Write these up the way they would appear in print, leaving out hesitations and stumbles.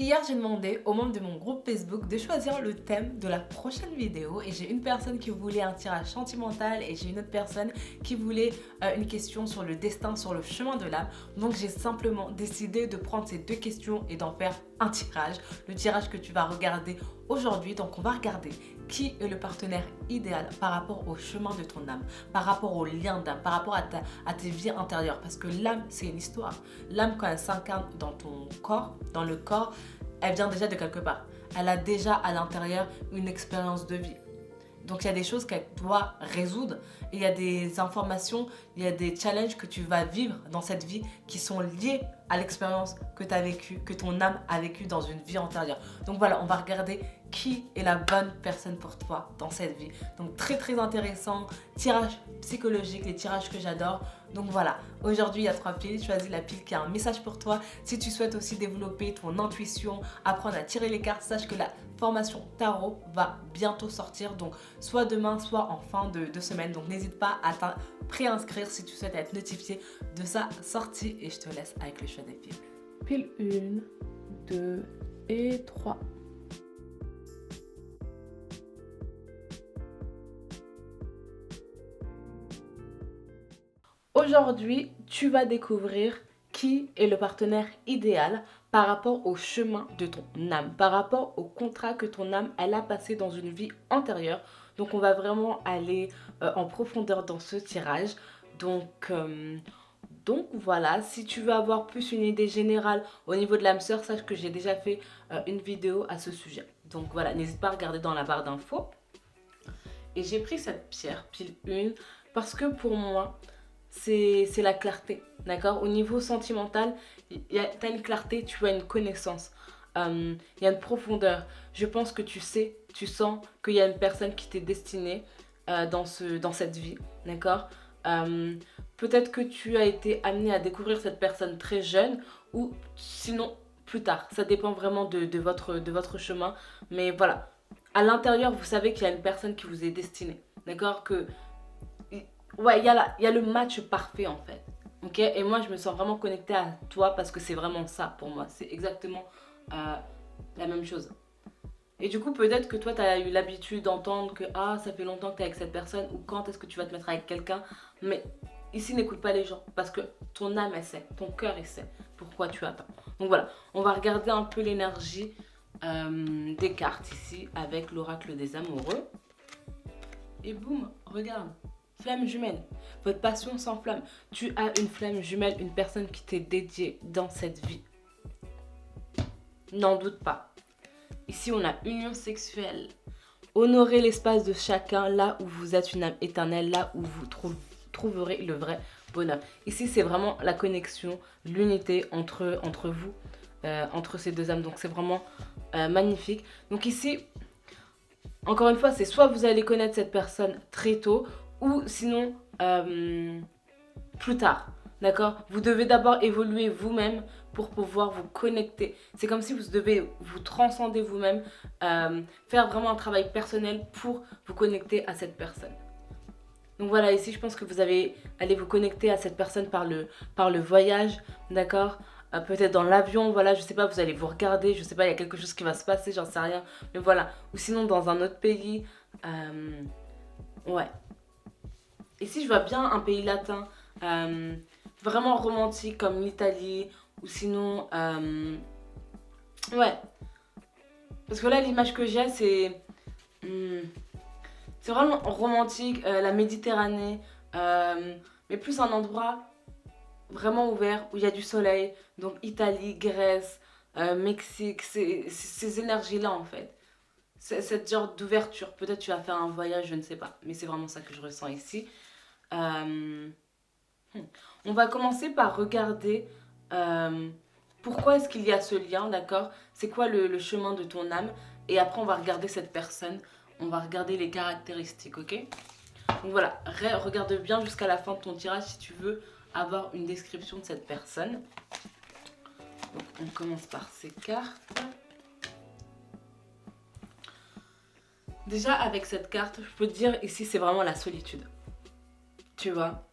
Hier, j'ai demandé aux membres de mon groupe Facebook de choisir le thème de la prochaine vidéo et j'ai une personne qui voulait un tirage sentimental et j'ai une autre personne qui voulait une question sur le destin, sur le chemin de l'âme. Donc j'ai simplement décidé de prendre ces deux questions et d'en faire un tirage, le tirage que tu vas regarder aujourd'hui. Donc on va regarder qui est le partenaire idéal par rapport au chemin de ton âme, par rapport au lien d'âme, par rapport à tes vies intérieures. Parce que l'âme, c'est une histoire. L'âme, quand elle s'incarne dans ton corps, dans le corps, elle vient déjà de quelque part. Elle a déjà à l'intérieur une expérience de vie. Donc il y a des choses qu'elle doit résoudre et il y a des informations, il y a des challenges que tu vas vivre dans cette vie qui sont liés à l'expérience que tu as vécue, que ton âme a vécue dans une vie antérieure. Donc voilà, on va regarder qui est la bonne personne pour toi dans cette vie. Donc très très intéressant, tirage psychologique, les tirages que j'adore. Donc voilà, aujourd'hui il y a 3 piles, choisis la pile qui a un message pour toi. Si tu souhaites aussi développer ton intuition, apprendre à tirer les cartes, sache que la formation tarot va bientôt sortir, donc soit demain, soit en fin de semaine. Donc n'hésite pas à préinscrire si tu souhaites être notifié de sa sortie et je te laisse avec le choix des piles. Pile 1, 2 et 3. Aujourd'hui, tu vas découvrir qui est le partenaire idéal par rapport au chemin de ton âme, par rapport au contrat que ton âme elle a passé dans une vie antérieure. Donc on va vraiment aller en profondeur dans ce tirage. Donc voilà, si tu veux avoir plus une idée générale au niveau de l'âme sœur, sache que j'ai déjà fait une vidéo à ce sujet. Donc voilà, n'hésite pas à regarder dans la barre d'infos. Et j'ai pris cette pierre, pile 1, parce que pour moi, c'est la clarté, d'accord? Au niveau sentimental, tu as une clarté, tu as une connaissance, il y a une profondeur. Je pense que tu sais, tu sens qu'il y a une personne qui t'est destinée dans cette vie, d'accord? Peut-être que tu as été amené à découvrir cette personne très jeune ou sinon plus tard. Ça dépend vraiment de votre chemin. Mais voilà, à l'intérieur, vous savez qu'il y a une personne qui vous est destinée, d'accord? Ouais, il y a le match parfait en fait. Ok? Et moi, je me sens vraiment connectée à toi parce que c'est vraiment ça pour moi. C'est exactement la même chose. Et du coup, peut-être que toi, tu as eu l'habitude d'entendre que ah, ça fait longtemps que tu es avec cette personne ou quand est-ce que tu vas te mettre avec quelqu'un. Mais ici, n'écoute pas les gens parce que ton âme, elle sait, ton cœur, il sait pourquoi tu attends. Donc voilà, on va regarder un peu l'énergie des cartes ici avec l'oracle des amoureux. Et boum, regarde. Flamme jumelle, votre passion s'enflamme. Tu as une flamme jumelle, une personne qui t'est dédiée dans cette vie. N'en doute pas. Ici, on a union sexuelle. Honorez l'espace de chacun là où vous êtes une âme éternelle, là où vous trouverez le vrai bonheur. Ici, c'est vraiment la connexion, l'unité entre vous, entre ces deux âmes. Donc, c'est vraiment magnifique. Donc ici, encore une fois, c'est soit vous allez connaître cette personne très tôt, ou sinon plus tard, d'accord? Vous devez d'abord évoluer vous-même pour pouvoir vous connecter. C'est comme si vous devez vous transcender vous-même, faire vraiment un travail personnel pour vous connecter à cette personne. Donc voilà, ici je pense que vous allez vous connecter à cette personne par le voyage, d'accord? Peut-être dans l'avion, voilà, je sais pas, vous allez vous regarder, je sais pas, il y a quelque chose qui va se passer, j'en sais rien. Mais voilà, ou sinon dans un autre pays, ouais. Ici, je vois bien un pays latin, vraiment romantique comme l'Italie, ou sinon, ouais. Parce que là, l'image que j'ai, c'est vraiment romantique, la Méditerranée, mais plus un endroit vraiment ouvert où il y a du soleil, donc Italie, Grèce, Mexique, ces énergies-là en fait. Cette genre d'ouverture, peut-être tu vas faire un voyage, je ne sais pas, mais c'est vraiment ça que je ressens ici. On va commencer par regarder pourquoi est-ce qu'il y a ce lien, d'accord? C'est quoi le chemin de ton âme? Et après, on va regarder cette personne. On va regarder les caractéristiques, ok? Donc voilà, regarde bien jusqu'à la fin de ton tirage si tu veux avoir une description de cette personne. Donc on commence par ces cartes. Déjà, avec cette carte, je peux te dire, ici, c'est vraiment la solitude. Tu vois?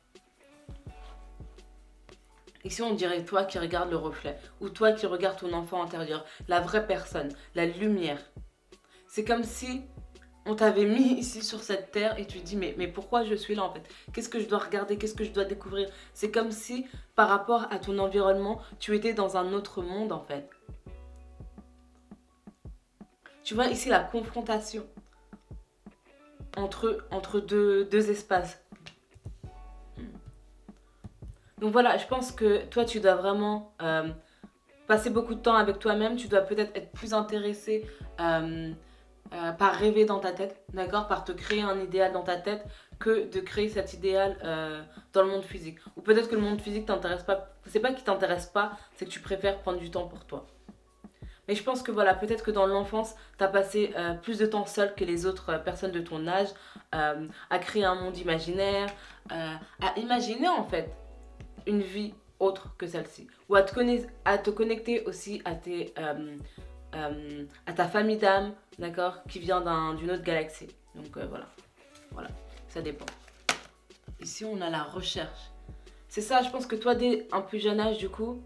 Ici, on dirait toi qui regardes le reflet, ou toi qui regardes ton enfant intérieur, la vraie personne, la lumière. C'est comme si on t'avait mis ici sur cette terre et tu te dis mais pourquoi je suis là en fait? Qu'est-ce que je dois regarder? Qu'est-ce que je dois découvrir? C'est comme si par rapport à ton environnement, tu étais dans un autre monde en fait. Tu vois ici la confrontation entre deux espaces. Donc voilà, je pense que toi tu dois vraiment passer beaucoup de temps avec toi-même. Tu dois peut-être être plus intéressé par rêver dans ta tête, d'accord, par te créer un idéal dans ta tête que de créer cet idéal dans le monde physique. Ou peut-être que le monde physique t'intéresse pas. C'est pas qu'il t'intéresse pas, c'est que tu préfères prendre du temps pour toi. Mais je pense que voilà, peut-être que dans l'enfance, tu as passé plus de temps seul que les autres personnes de ton âge, à créer un monde imaginaire, à imaginer en fait une vie autre que celle-ci. Ou à te connecter aussi à ta famille d'âme, d'accord, qui vient d'une autre galaxie. Donc voilà, ça dépend. Ici, on a la recherche. C'est ça, je pense que toi, dès un plus jeune âge, du coup,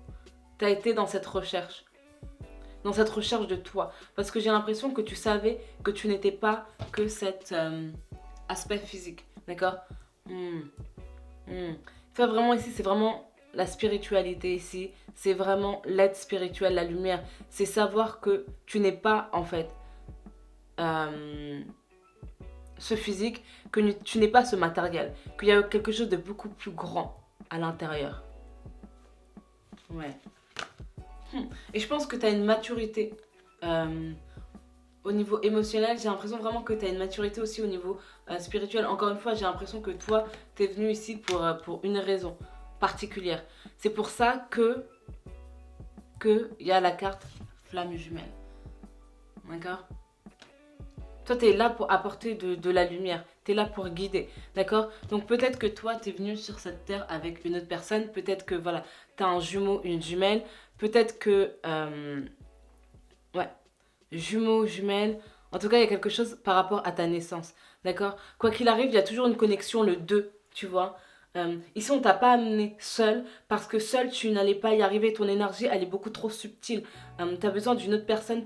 tu as été dans cette recherche. Dans cette recherche de toi. Parce que j'ai l'impression que tu savais que tu n'étais pas que cet aspect physique. D'accord. Enfin, vraiment ici, c'est vraiment la spiritualité ici. C'est vraiment l'aide spirituelle, la lumière. C'est savoir que tu n'es pas, en fait, ce physique, que tu n'es pas ce matériel. Qu'il y a quelque chose de beaucoup plus grand à l'intérieur. Ouais. Et je pense que tu as une maturité au niveau émotionnel. J'ai l'impression vraiment que tu as une maturité aussi au niveau spirituel. Encore une fois, j'ai l'impression que toi, tu es venu ici pour une raison particulière. C'est pour ça que il y a la carte flamme jumelle. D'accord? Toi, tu es là pour apporter de la lumière. Tu es là pour guider. D'accord? Donc peut-être que toi, tu es venu sur cette terre avec une autre personne. Peut-être que voilà, tu as un jumeau, une jumelle. Peut-être que... ouais. Jumeaux, jumelles. En tout cas, il y a quelque chose par rapport à ta naissance. D'accord? Quoi qu'il arrive, il y a toujours une connexion, le 2, tu vois. Ici, on t'a pas amené seul parce que seul, tu n'allais pas y arriver. Ton énergie, elle est beaucoup trop subtile. Tu as besoin d'une autre personne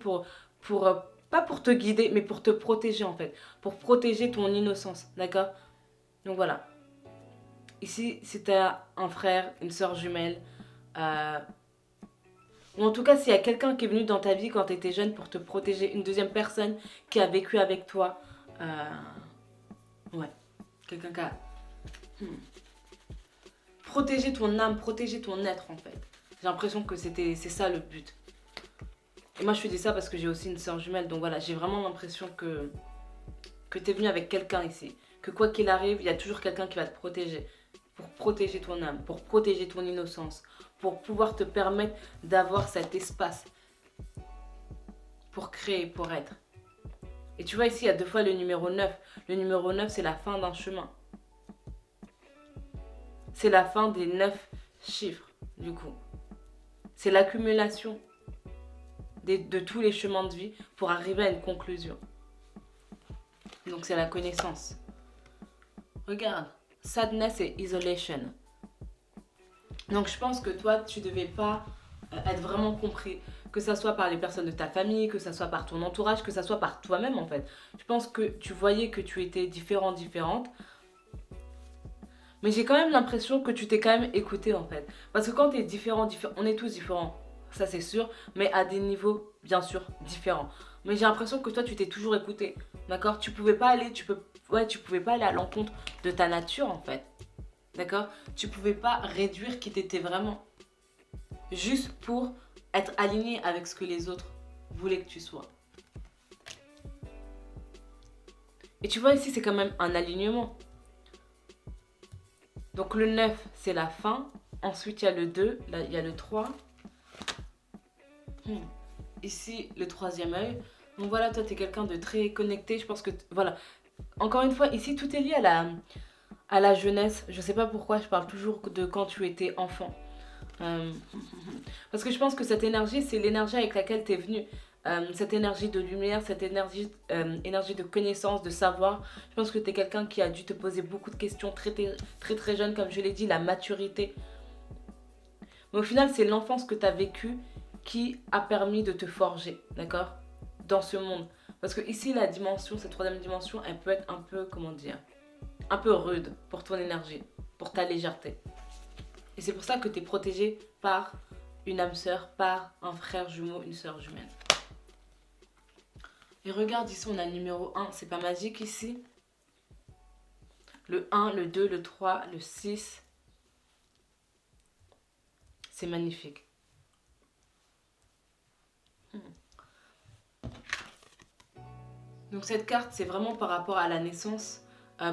pas pour te guider, mais pour te protéger en fait. Pour protéger ton innocence. D'accord? Donc voilà. Ici, si tu as un frère, une soeur jumelle, ou en tout cas, s'il y a quelqu'un qui est venu dans ta vie quand tu étais jeune pour te protéger, une deuxième personne qui a vécu avec toi, ouais, quelqu'un qui a protégé ton âme, protégé ton être en fait. J'ai l'impression que c'est ça le but. Et moi, je te dis ça parce que j'ai aussi une soeur jumelle, donc voilà, j'ai vraiment l'impression que tu es venu avec quelqu'un ici. Que quoi qu'il arrive, il y a toujours quelqu'un qui va te protéger. Pour protéger ton âme, pour protéger ton innocence, pour pouvoir te permettre d'avoir cet espace pour créer, pour être. Et tu vois ici, il y a 2 fois le numéro 9. Le numéro 9, c'est la fin d'un chemin. C'est la fin des 9 chiffres, du coup. C'est l'accumulation de tous les chemins de vie pour arriver à une conclusion. Donc c'est la connaissance. Regarde, sadness et isolation. Donc je pense que toi, tu devais pas être vraiment compris. Que ça soit par les personnes de ta famille, que ça soit par ton entourage, que ça soit par toi-même en fait. Je pense que tu voyais que tu étais différente. Mais j'ai quand même l'impression que tu t'es quand même écouté en fait. Parce que quand tu es différent, on est tous différents. Ça c'est sûr. Mais à des niveaux bien sûr différents. Mais j'ai l'impression que toi tu t'es toujours écouté. D'accord? Tu pouvais pas aller, tu pouvais pas aller à l'encontre de ta nature en fait. D'accord? Tu pouvais pas réduire qui t'étais vraiment. Juste pour être aligné avec ce que les autres voulaient que tu sois. Et tu vois ici, c'est quand même un alignement. Donc le 9, c'est la fin. Ensuite, il y a le 2, là, il y a le 3. Ici, le 3e œil. Donc voilà, toi, tu es quelqu'un de très connecté. Je pense que, voilà. Encore une fois, ici, tout est lié à la jeunesse. Je sais pas pourquoi je parle toujours de quand tu étais enfant. Parce que je pense que cette énergie, c'est l'énergie avec laquelle tu es venu. Cette énergie de lumière, cette énergie de connaissance, de savoir. Je pense que tu es quelqu'un qui a dû te poser beaucoup de questions très jeune, comme je l'ai dit, la maturité. Mais au final, c'est l'enfance que tu as vécue qui a permis de te forger, d'accord, dans ce monde. Parce que ici, la dimension, cette troisième dimension, elle peut être un peu, comment dire, un peu rude pour ton énergie, pour ta légèreté. Et c'est pour ça que tu es protégé par une âme sœur, par un frère jumeau, une sœur jumelle. Et regarde, ici, on a le numéro 1. C'est pas magique ici? Le 1, le 2, le 3, le 6. C'est magnifique. Donc cette carte, c'est vraiment par rapport à la naissance.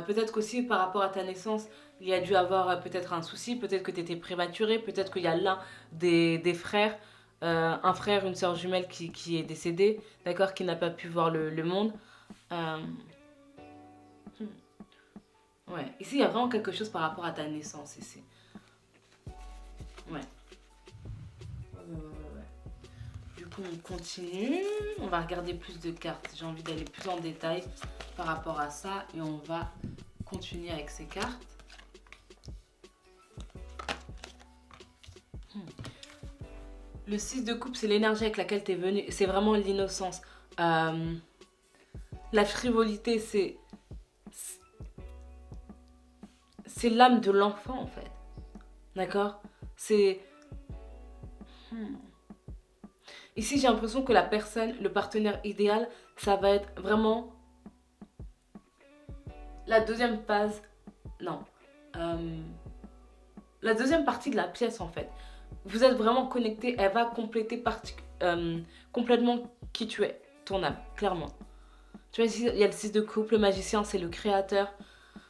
Peut-être qu'aussi par rapport à ta naissance, il y a dû avoir peut-être un souci, peut-être que tu étais prématuré, peut-être qu'il y a l'un des frères, un frère, une sœur jumelle qui est décédé, d'accord, qui n'a pas pu voir le monde. Ouais, ici il y a vraiment quelque chose par rapport à ta naissance ici. Ouais. Du coup, on continue. On va regarder plus de cartes. J'ai envie d'aller plus en détail par rapport à ça. Et on va continuer avec ces cartes. Le 6 de coupe, c'est l'énergie avec laquelle tu es venu. C'est vraiment l'innocence. La frivolité, c'est l'âme de l'enfant, en fait. D'accord? C'est... Ici, j'ai l'impression que la personne, le partenaire idéal, ça va être vraiment la deuxième phase. Non. La deuxième partie de la pièce, en fait. Vous êtes vraiment connectés. Elle va compléter complètement qui tu es, ton âme, clairement. Tu vois, ici, il y a le 6 de coupe. Le magicien, c'est le créateur.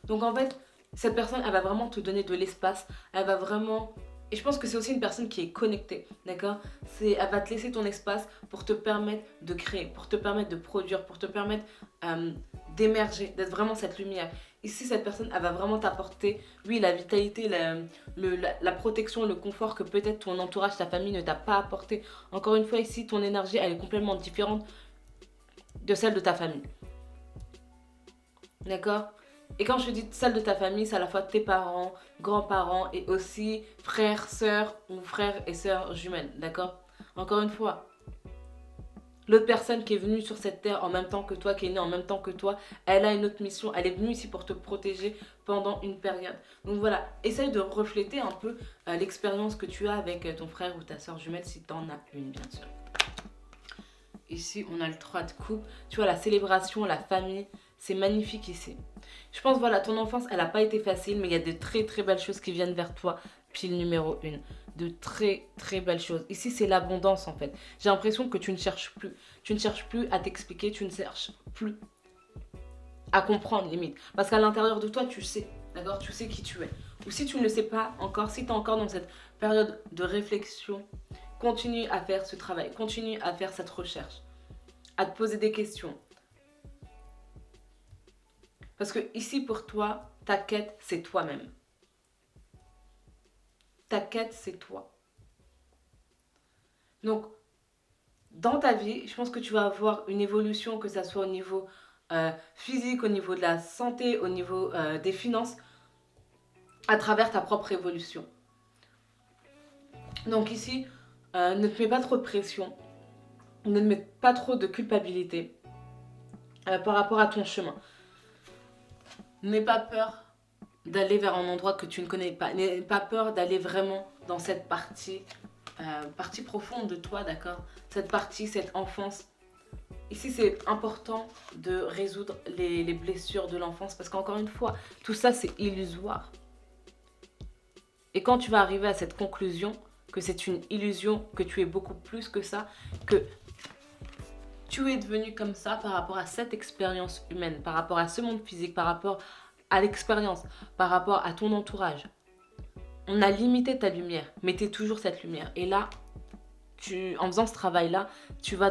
Donc, en fait, cette personne, elle va vraiment te donner de l'espace. Elle va vraiment... Et je pense que c'est aussi une personne qui est connectée, d'accord? Elle va te laisser ton espace pour te permettre de créer, pour te permettre de produire, pour te permettre d'émerger, d'être vraiment cette lumière. Ici, cette personne, elle va vraiment t'apporter, oui, la vitalité, la protection, le confort que peut-être ton entourage, ta famille ne t'a pas apporté. Encore une fois, ici, ton énergie, elle est complètement différente de celle de ta famille. D'accord? Et quand je dis celle de ta famille, c'est à la fois tes parents, grands-parents et aussi frères, sœurs ou frères et sœurs jumelles, d'accord? Encore une fois, l'autre personne qui est venue sur cette terre en même temps que toi, qui est née en même temps que toi, elle a une autre mission, elle est venue ici pour te protéger pendant une période. Donc voilà, essaye de refléter un peu l'expérience que tu as avec ton frère ou ta sœur jumelle si tu en as une, bien sûr. Ici, on a le 3 de coupe. Tu vois, la célébration, la famille, c'est magnifique ici. Je pense, voilà, ton enfance, elle n'a pas été facile, mais il y a de très très belles choses qui viennent vers toi. Pile numéro 1. De très très belles choses. Ici, c'est l'abondance en fait. J'ai l'impression que tu ne cherches plus. Tu ne cherches plus à t'expliquer, tu ne cherches plus à comprendre limite. Parce qu'à l'intérieur de toi, tu sais, d'accord? Tu sais qui tu es. Ou si tu ne le sais pas encore, si tu es encore dans cette période de réflexion, continue à faire ce travail, continue à faire cette recherche, à te poser des questions. Parce que ici, pour toi, ta quête, c'est toi-même. Ta quête, c'est toi. Donc, dans ta vie, je pense que tu vas avoir une évolution, que ça soit au niveau physique, au niveau de la santé, au niveau des finances, à travers ta propre évolution. Donc ici, ne te mets pas trop de pression, ne te mets pas trop de culpabilité par rapport à ton chemin. N'aie pas peur d'aller vers un endroit que tu ne connais pas. N'aie pas peur d'aller vraiment dans cette partie profonde de toi, d'accord? Cette partie, cette enfance. Ici, c'est important de résoudre les blessures de l'enfance parce qu'encore une fois, tout ça, c'est illusoire. Et quand tu vas arriver à cette conclusion que c'est une illusion, que tu es beaucoup plus que ça, que tu es devenu comme ça par rapport à cette expérience humaine, par rapport à ce monde physique, par rapport à l'expérience, par rapport à ton entourage. On a limité ta lumière, mais tu es toujours cette lumière. Et là, en faisant ce travail-là, tu vas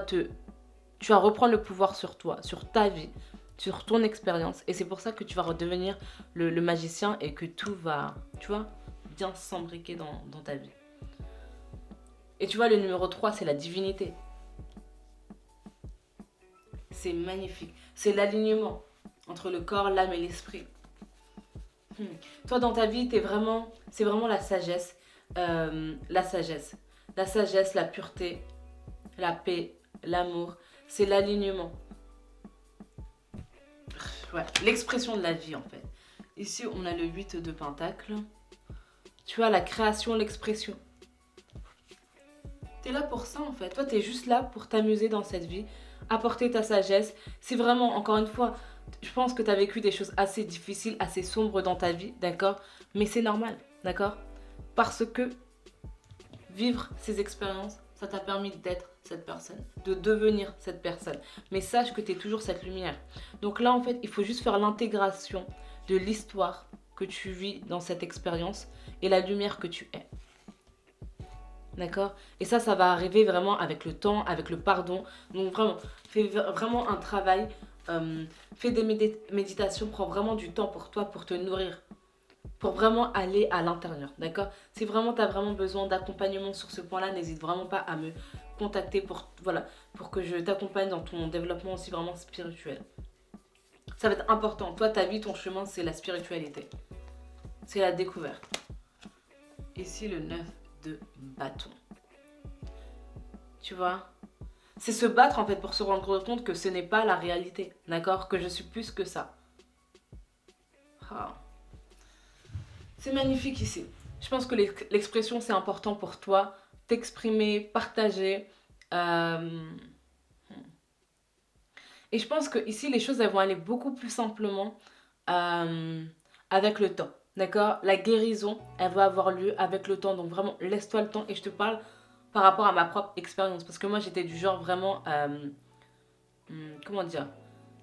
reprendre le pouvoir sur toi, sur ta vie, sur ton expérience. Et c'est pour ça que tu vas redevenir le magicien et que tout va, tu vois, bien s'embriquer dans ta vie. Et tu vois, le numéro 3, c'est la divinité. C'est magnifique. C'est l'alignement entre le corps, l'âme et l'esprit. Toi, dans ta vie, c'est vraiment la sagesse. la sagesse. La sagesse, la pureté, la paix, l'amour, c'est l'alignement. Ouais, l'expression de la vie en fait. Ici, on a le 8 de Pentacle. Tu as la création, l'expression. T'es là pour ça en fait. Toi, t'es juste là pour t'amuser dans cette vie, apporter ta sagesse. C'est vraiment, encore une fois, je pense que t'as vécu des choses assez difficiles, assez sombres dans ta vie, d'accord? Mais c'est normal, d'accord? Parce que vivre ces expériences, ça t'a permis d'être cette personne, de devenir cette personne. Mais sache que tu es toujours cette lumière. Donc là, en fait, il faut juste faire l'intégration de l'histoire que tu vis dans cette expérience et la lumière que tu es. D'accord? Et ça va arriver vraiment avec le temps, avec le pardon. Donc vraiment, fais vraiment un travail. Fais des méditations, prends vraiment du temps pour toi, pour te nourrir. Pour vraiment aller à l'intérieur, d'accord? Si vraiment tu as vraiment besoin d'accompagnement sur ce point-là, n'hésite vraiment pas à me contacter pour que je t'accompagne dans ton développement aussi vraiment spirituel. Ça va être important. Toi, ta vie, ton chemin, c'est la spiritualité. C'est la découverte. Ici, le 9 de bâton. Tu vois? C'est se battre en fait pour se rendre compte que ce n'est pas la réalité, d'accord? Que je suis plus que ça. Ah. C'est magnifique ici. Je pense que l'expression, c'est important pour toi. T'exprimer, partager. Et je pense que ici, les choses elles vont aller beaucoup plus simplement avec le temps. D'accord? La guérison, elle va avoir lieu avec le temps. Donc vraiment, laisse-toi le temps. Et je te parle par rapport à ma propre expérience. Parce que moi, j'étais du genre vraiment... comment dire?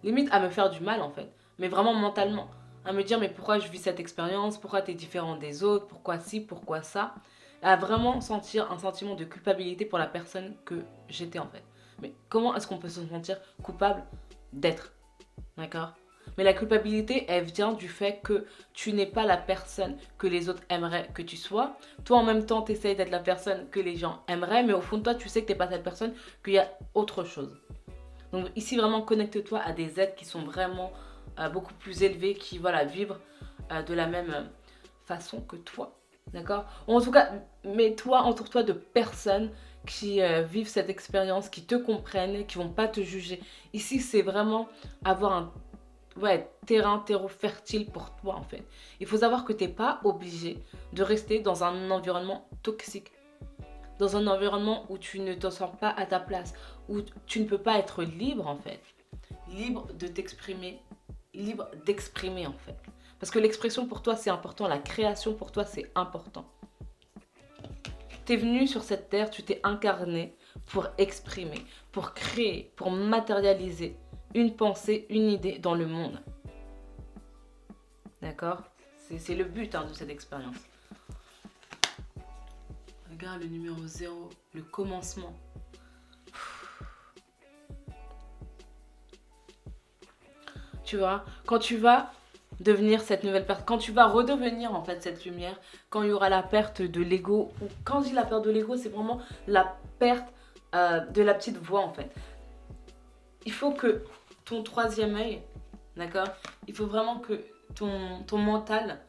Limite à me faire du mal en fait. Mais vraiment mentalement. À me dire mais pourquoi je vis cette expérience, pourquoi tu es différent des autres, pourquoi ci, pourquoi ça. À vraiment sentir un sentiment de culpabilité pour la personne que j'étais en fait. Mais comment est-ce qu'on peut se sentir coupable d'être? D'accord? Mais la culpabilité, elle vient du fait que tu n'es pas la personne que les autres aimeraient que tu sois. Toi, en même temps, tu essayes d'être la personne que les gens aimeraient, mais au fond de toi, tu sais que tu n'es pas cette personne, qu'il y a autre chose. Donc ici, vraiment, connecte-toi à des êtres qui sont vraiment beaucoup plus élevés, qui vibrent de la même façon que toi. D'accord? En tout cas, mets-toi, entoure-toi de personnes qui vivent cette expérience, qui te comprennent, qui vont pas te juger. Ici, c'est vraiment avoir un terreau fertile pour toi en fait. Il faut savoir que tu n'es pas obligé de rester dans un environnement toxique. Dans un environnement où tu ne te sens pas à ta place, où tu ne peux pas être libre en fait. Libre de t'exprimer, libre d'exprimer en fait. Parce que l'expression pour toi c'est important, la création pour toi c'est important. Tu es venu sur cette terre, tu t'es incarné pour exprimer, pour créer, pour matérialiser une pensée, une idée dans le monde. D'accord? C'est le but de cette expérience. Regarde le numéro 0, le commencement. Tu vois, quand tu vas devenir cette nouvelle personne, quand tu vas redevenir en fait cette lumière, quand il y aura la perte de l'ego, ou quand je dis la perte de l'ego, c'est vraiment la perte de la petite voix en fait. Il faut que ton troisième œil, d'accord? Il faut vraiment que ton mental,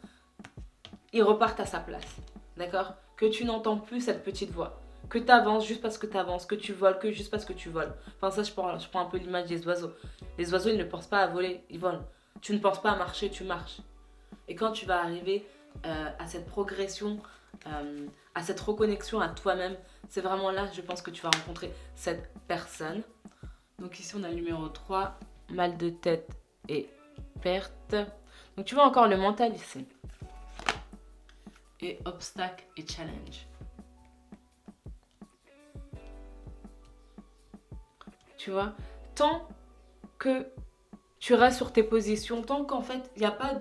il reparte à sa place, d'accord? Que tu n'entends plus cette petite voix. Que tu avances juste parce que tu avances, que tu voles que juste parce que tu voles. Enfin ça, je prends un peu l'image des oiseaux. Les oiseaux, ils ne pensent pas à voler, ils volent. Tu ne penses pas à marcher, tu marches. Et quand tu vas arriver à cette progression, à cette reconnexion à toi-même, c'est vraiment là, je pense que tu vas rencontrer cette personne. Donc ici, on a le numéro 3, mal de tête et perte. Donc tu vois encore le mental ici. Et obstacle et challenge. Tu vois, tant que tu restes sur tes positions, tant qu'en fait, il n'y a pas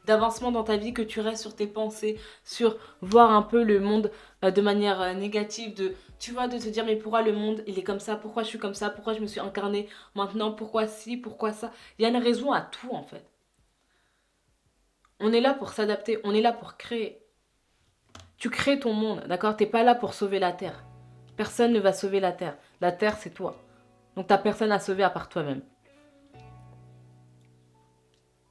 d'avancement dans ta vie, que tu restes sur tes pensées, sur voir un peu le monde de manière négative, tu vois, de te dire mais pourquoi le monde il est comme ça, pourquoi je suis comme ça, pourquoi je me suis incarnée maintenant, pourquoi ci, pourquoi ça. Il y a une raison à tout en fait. On est là pour s'adapter, on est là pour créer. Tu crées ton monde, d'accord? T'es pas là pour sauver la Terre. Personne ne va sauver la Terre. La Terre, c'est toi. Donc t'as personne à sauver à part toi-même.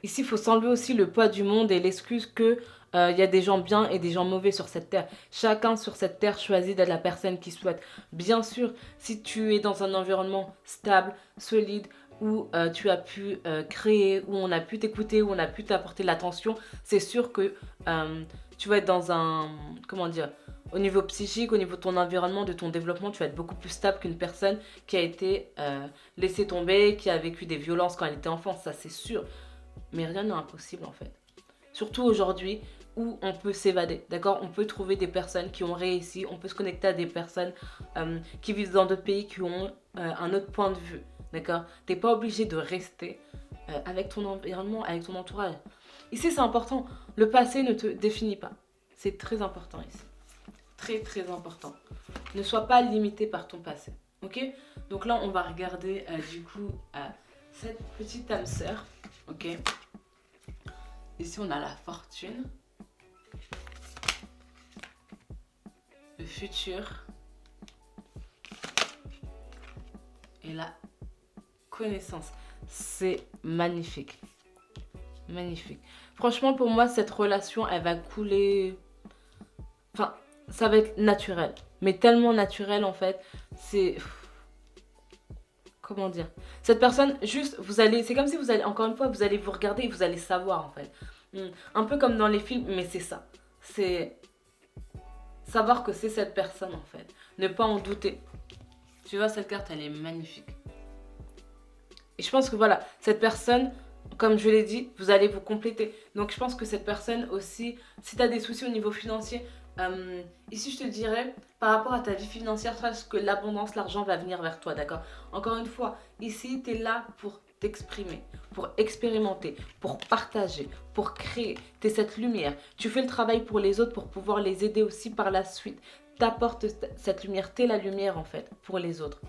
Ici, il faut s'enlever aussi le poids du monde et l'excuse que il y a des gens bien et des gens mauvais sur cette terre. Chacun sur cette terre choisit d'être la personne qu'il souhaite. Bien sûr, si tu es dans un environnement stable, solide, où tu as pu créer, où on a pu t'écouter, où on a pu t'apporter de l'attention, c'est sûr que tu vas être dans un, comment dire, au niveau psychique, au niveau de ton environnement, de ton développement, tu vas être beaucoup plus stable qu'une personne qui a été laissée tomber, qui a vécu des violences quand elle était enfant, ça c'est sûr. Mais rien n'est impossible en fait. Surtout aujourd'hui où on peut s'évader, d'accord? On peut trouver des personnes qui ont réussi, on peut se connecter à des personnes qui vivent dans d'autres pays, qui ont un autre point de vue, d'accord? T'es pas obligé de rester avec ton environnement, avec ton entourage. Ici c'est important, le passé ne te définit pas. C'est très important ici. Très très important. Ne sois pas limité par ton passé, ok? Donc là on va regarder du coup cette petite âme sœur, ok? Ici, on a la fortune, le futur et la connaissance. C'est magnifique. Magnifique. Franchement, pour moi, cette relation, elle va couler... Enfin, ça va être naturel. Mais tellement naturel, en fait. C'est... Comment dire? Cette personne, juste, vous allez... C'est comme si vous allez, encore une fois, vous allez vous regarder et vous allez savoir, en fait. Un peu comme dans les films, mais c'est ça. C'est savoir que c'est cette personne, en fait. Ne pas en douter. Tu vois, cette carte, elle est magnifique. Et je pense que voilà, cette personne, comme je l'ai dit, vous allez vous compléter. Donc je pense que cette personne aussi, si tu as des soucis au niveau financier, ici je te dirais, par rapport à ta vie financière, sache que l'abondance, l'argent va venir vers toi, d'accord? Encore une fois, ici tu es là pour t'exprimer, pour expérimenter, pour partager, pour créer. Tu es cette lumière. Tu fais le travail pour les autres pour pouvoir les aider aussi par la suite. T'apportes cette lumière, tu es la lumière en fait pour les autres.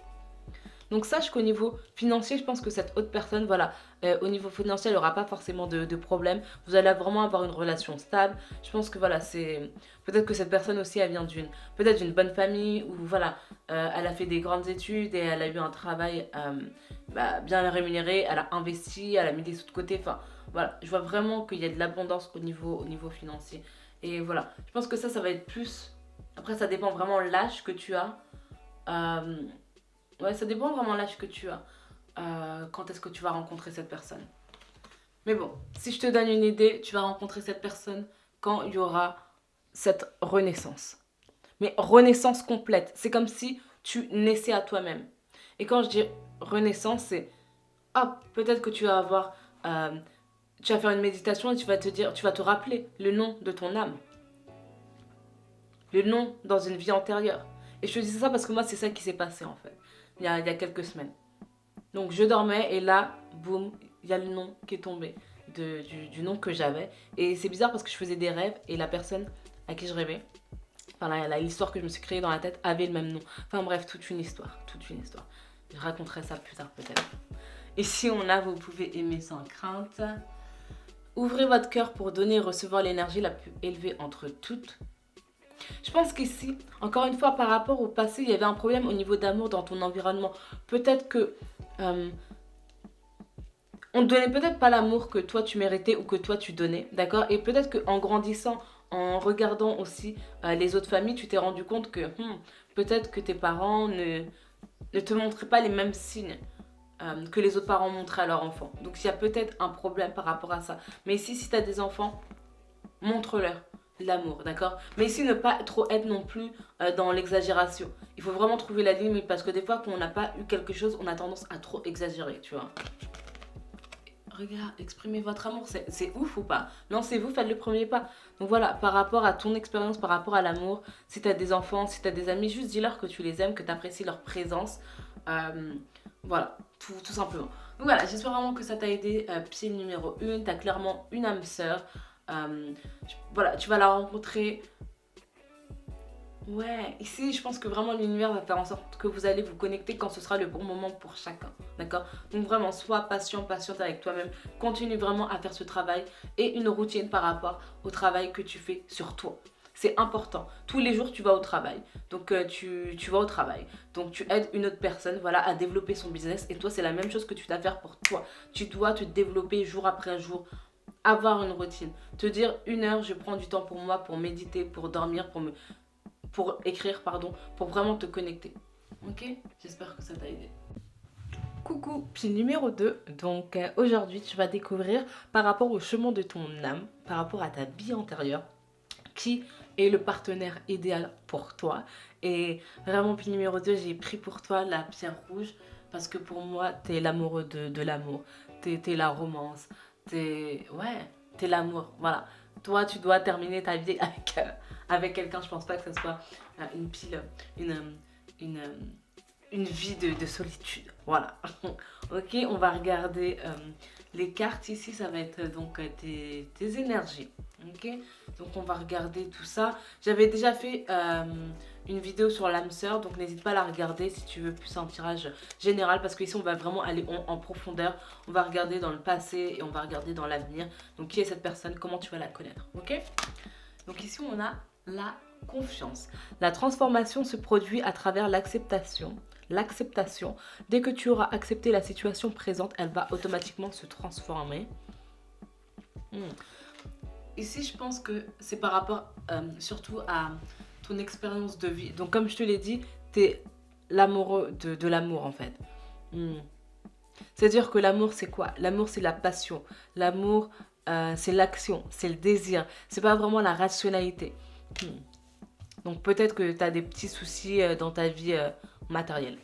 Donc sache qu'au niveau financier, je pense que cette autre personne, voilà, au niveau financier, elle n'aura pas forcément de problème. Vous allez vraiment avoir une relation stable. Je pense que voilà, c'est... Peut-être que cette personne aussi, elle vient peut-être d'une bonne famille, ou voilà, elle a fait des grandes études et elle a eu un travail bien rémunéré, elle a investi, elle a mis des sous de côté. Enfin, voilà, je vois vraiment qu'il y a de l'abondance au niveau financier. Et voilà, je pense que ça va être plus... Après, ça dépend vraiment de l'âge que tu as. Ouais, ça dépend vraiment de l'âge que tu as. Quand est-ce que tu vas rencontrer cette personne. Mais bon, si je te donne une idée, tu vas rencontrer cette personne quand il y aura cette renaissance. Mais renaissance complète. C'est comme si tu naissais à toi-même. Et quand je dis renaissance, c'est... Ah, peut-être que tu vas avoir... tu vas faire une méditation et tu vas te rappeler le nom de ton âme. Le nom dans une vie antérieure. Et je te dis ça parce que moi, c'est ça qui s'est passé en fait. Il y a quelques semaines. Donc je dormais et là, boum, il y a le nom qui est tombé du nom que j'avais. Et c'est bizarre parce que je faisais des rêves et la personne à qui je rêvais, enfin l'histoire que je me suis créée dans la tête avait le même nom. Enfin bref, toute une histoire. Je raconterai ça plus tard peut-être. Ici on a, vous pouvez aimer sans crainte. Ouvrez votre cœur pour donner et recevoir l'énergie la plus élevée entre toutes. Je pense qu'ici, encore une fois, par rapport au passé, il y avait un problème au niveau d'amour dans ton environnement. Peut-être que on ne donnait peut-être pas l'amour que toi tu méritais ou que toi tu donnais, d'accord? Et peut-être qu'en grandissant, en regardant aussi les autres familles, tu t'es rendu compte que peut-être que tes parents ne te montraient pas les mêmes signes que les autres parents montraient à leurs enfants. Donc il y a peut-être un problème par rapport à ça. Mais ici, si tu as des enfants, montre-leur l'amour, d'accord? Mais ici, ne pas trop être non plus dans l'exagération. Il faut vraiment trouver la limite parce que des fois, quand on n'a pas eu quelque chose, on a tendance à trop exagérer, tu vois. Regarde, exprimez votre amour, c'est ouf ou pas? Lancez-vous, faites le premier pas. Donc voilà, par rapport à ton expérience, par rapport à l'amour, si tu as des enfants, si tu as des amis, juste dis-leur que tu les aimes, que tu apprécies leur présence. Voilà, tout simplement. Donc voilà, j'espère vraiment que ça t'a aidé. Pied numéro 1, tu as clairement une âme sœur. Voilà, tu vas la rencontrer. Ouais, ici je pense que vraiment l'univers va faire en sorte que vous allez vous connecter quand ce sera le bon moment pour chacun, d'accord? Donc vraiment, sois patient, patiente avec toi-même, continue vraiment à faire ce travail et une routine par rapport au travail que tu fais sur toi. C'est important. Tous les jours, tu vas au travail. Donc, tu vas au travail. Donc, tu aides une autre personne, voilà, à développer son business. Et toi, c'est la même chose que tu dois faire pour toi. Tu dois te développer jour après jour avoir une routine. Te dire 1 heure, je prends du temps pour moi, pour méditer, pour dormir, pour écrire, pardon, pour vraiment te connecter. Ok? J'espère que ça t'a aidé. Coucou, puis numéro 2. Donc aujourd'hui, tu vas découvrir par rapport au chemin de ton âme, par rapport à ta vie antérieure, qui est le partenaire idéal pour toi. Et vraiment, puis numéro 2, j'ai pris pour toi la pierre rouge parce que pour moi, t'es l'amoureux de l'amour. T'es la romance. T'es l'amour. Voilà. Toi, tu dois terminer ta vie avec quelqu'un. Je pense pas que ce soit une pile, une, euh, une, euh, une vie de solitude. Voilà. Ok, on va regarder les cartes ici. Ça va être donc tes énergies. Ok, donc on va regarder tout ça. J'avais déjà fait une vidéo sur l'âme sœur, donc n'hésite pas à la regarder si tu veux plus un tirage général, parce qu'ici on va vraiment aller en profondeur. On va regarder dans le passé et on va regarder dans l'avenir. Donc qui est cette personne, comment tu vas la connaître. Ok, donc ici on a la confiance. La transformation se produit à travers l'acceptation. L'acceptation, dès que tu auras accepté la situation présente, elle va automatiquement se transformer. Ici, je pense que c'est par rapport surtout à ton expérience de vie. Donc, comme je te l'ai dit, tu es l'amoureux de l'amour, en fait. C'est-à-dire que l'amour, c'est quoi? L'amour, c'est la passion. L'amour, c'est l'action, c'est le désir. C'est pas vraiment la rationalité. Donc, peut-être que tu as des petits soucis dans ta vie matérielle.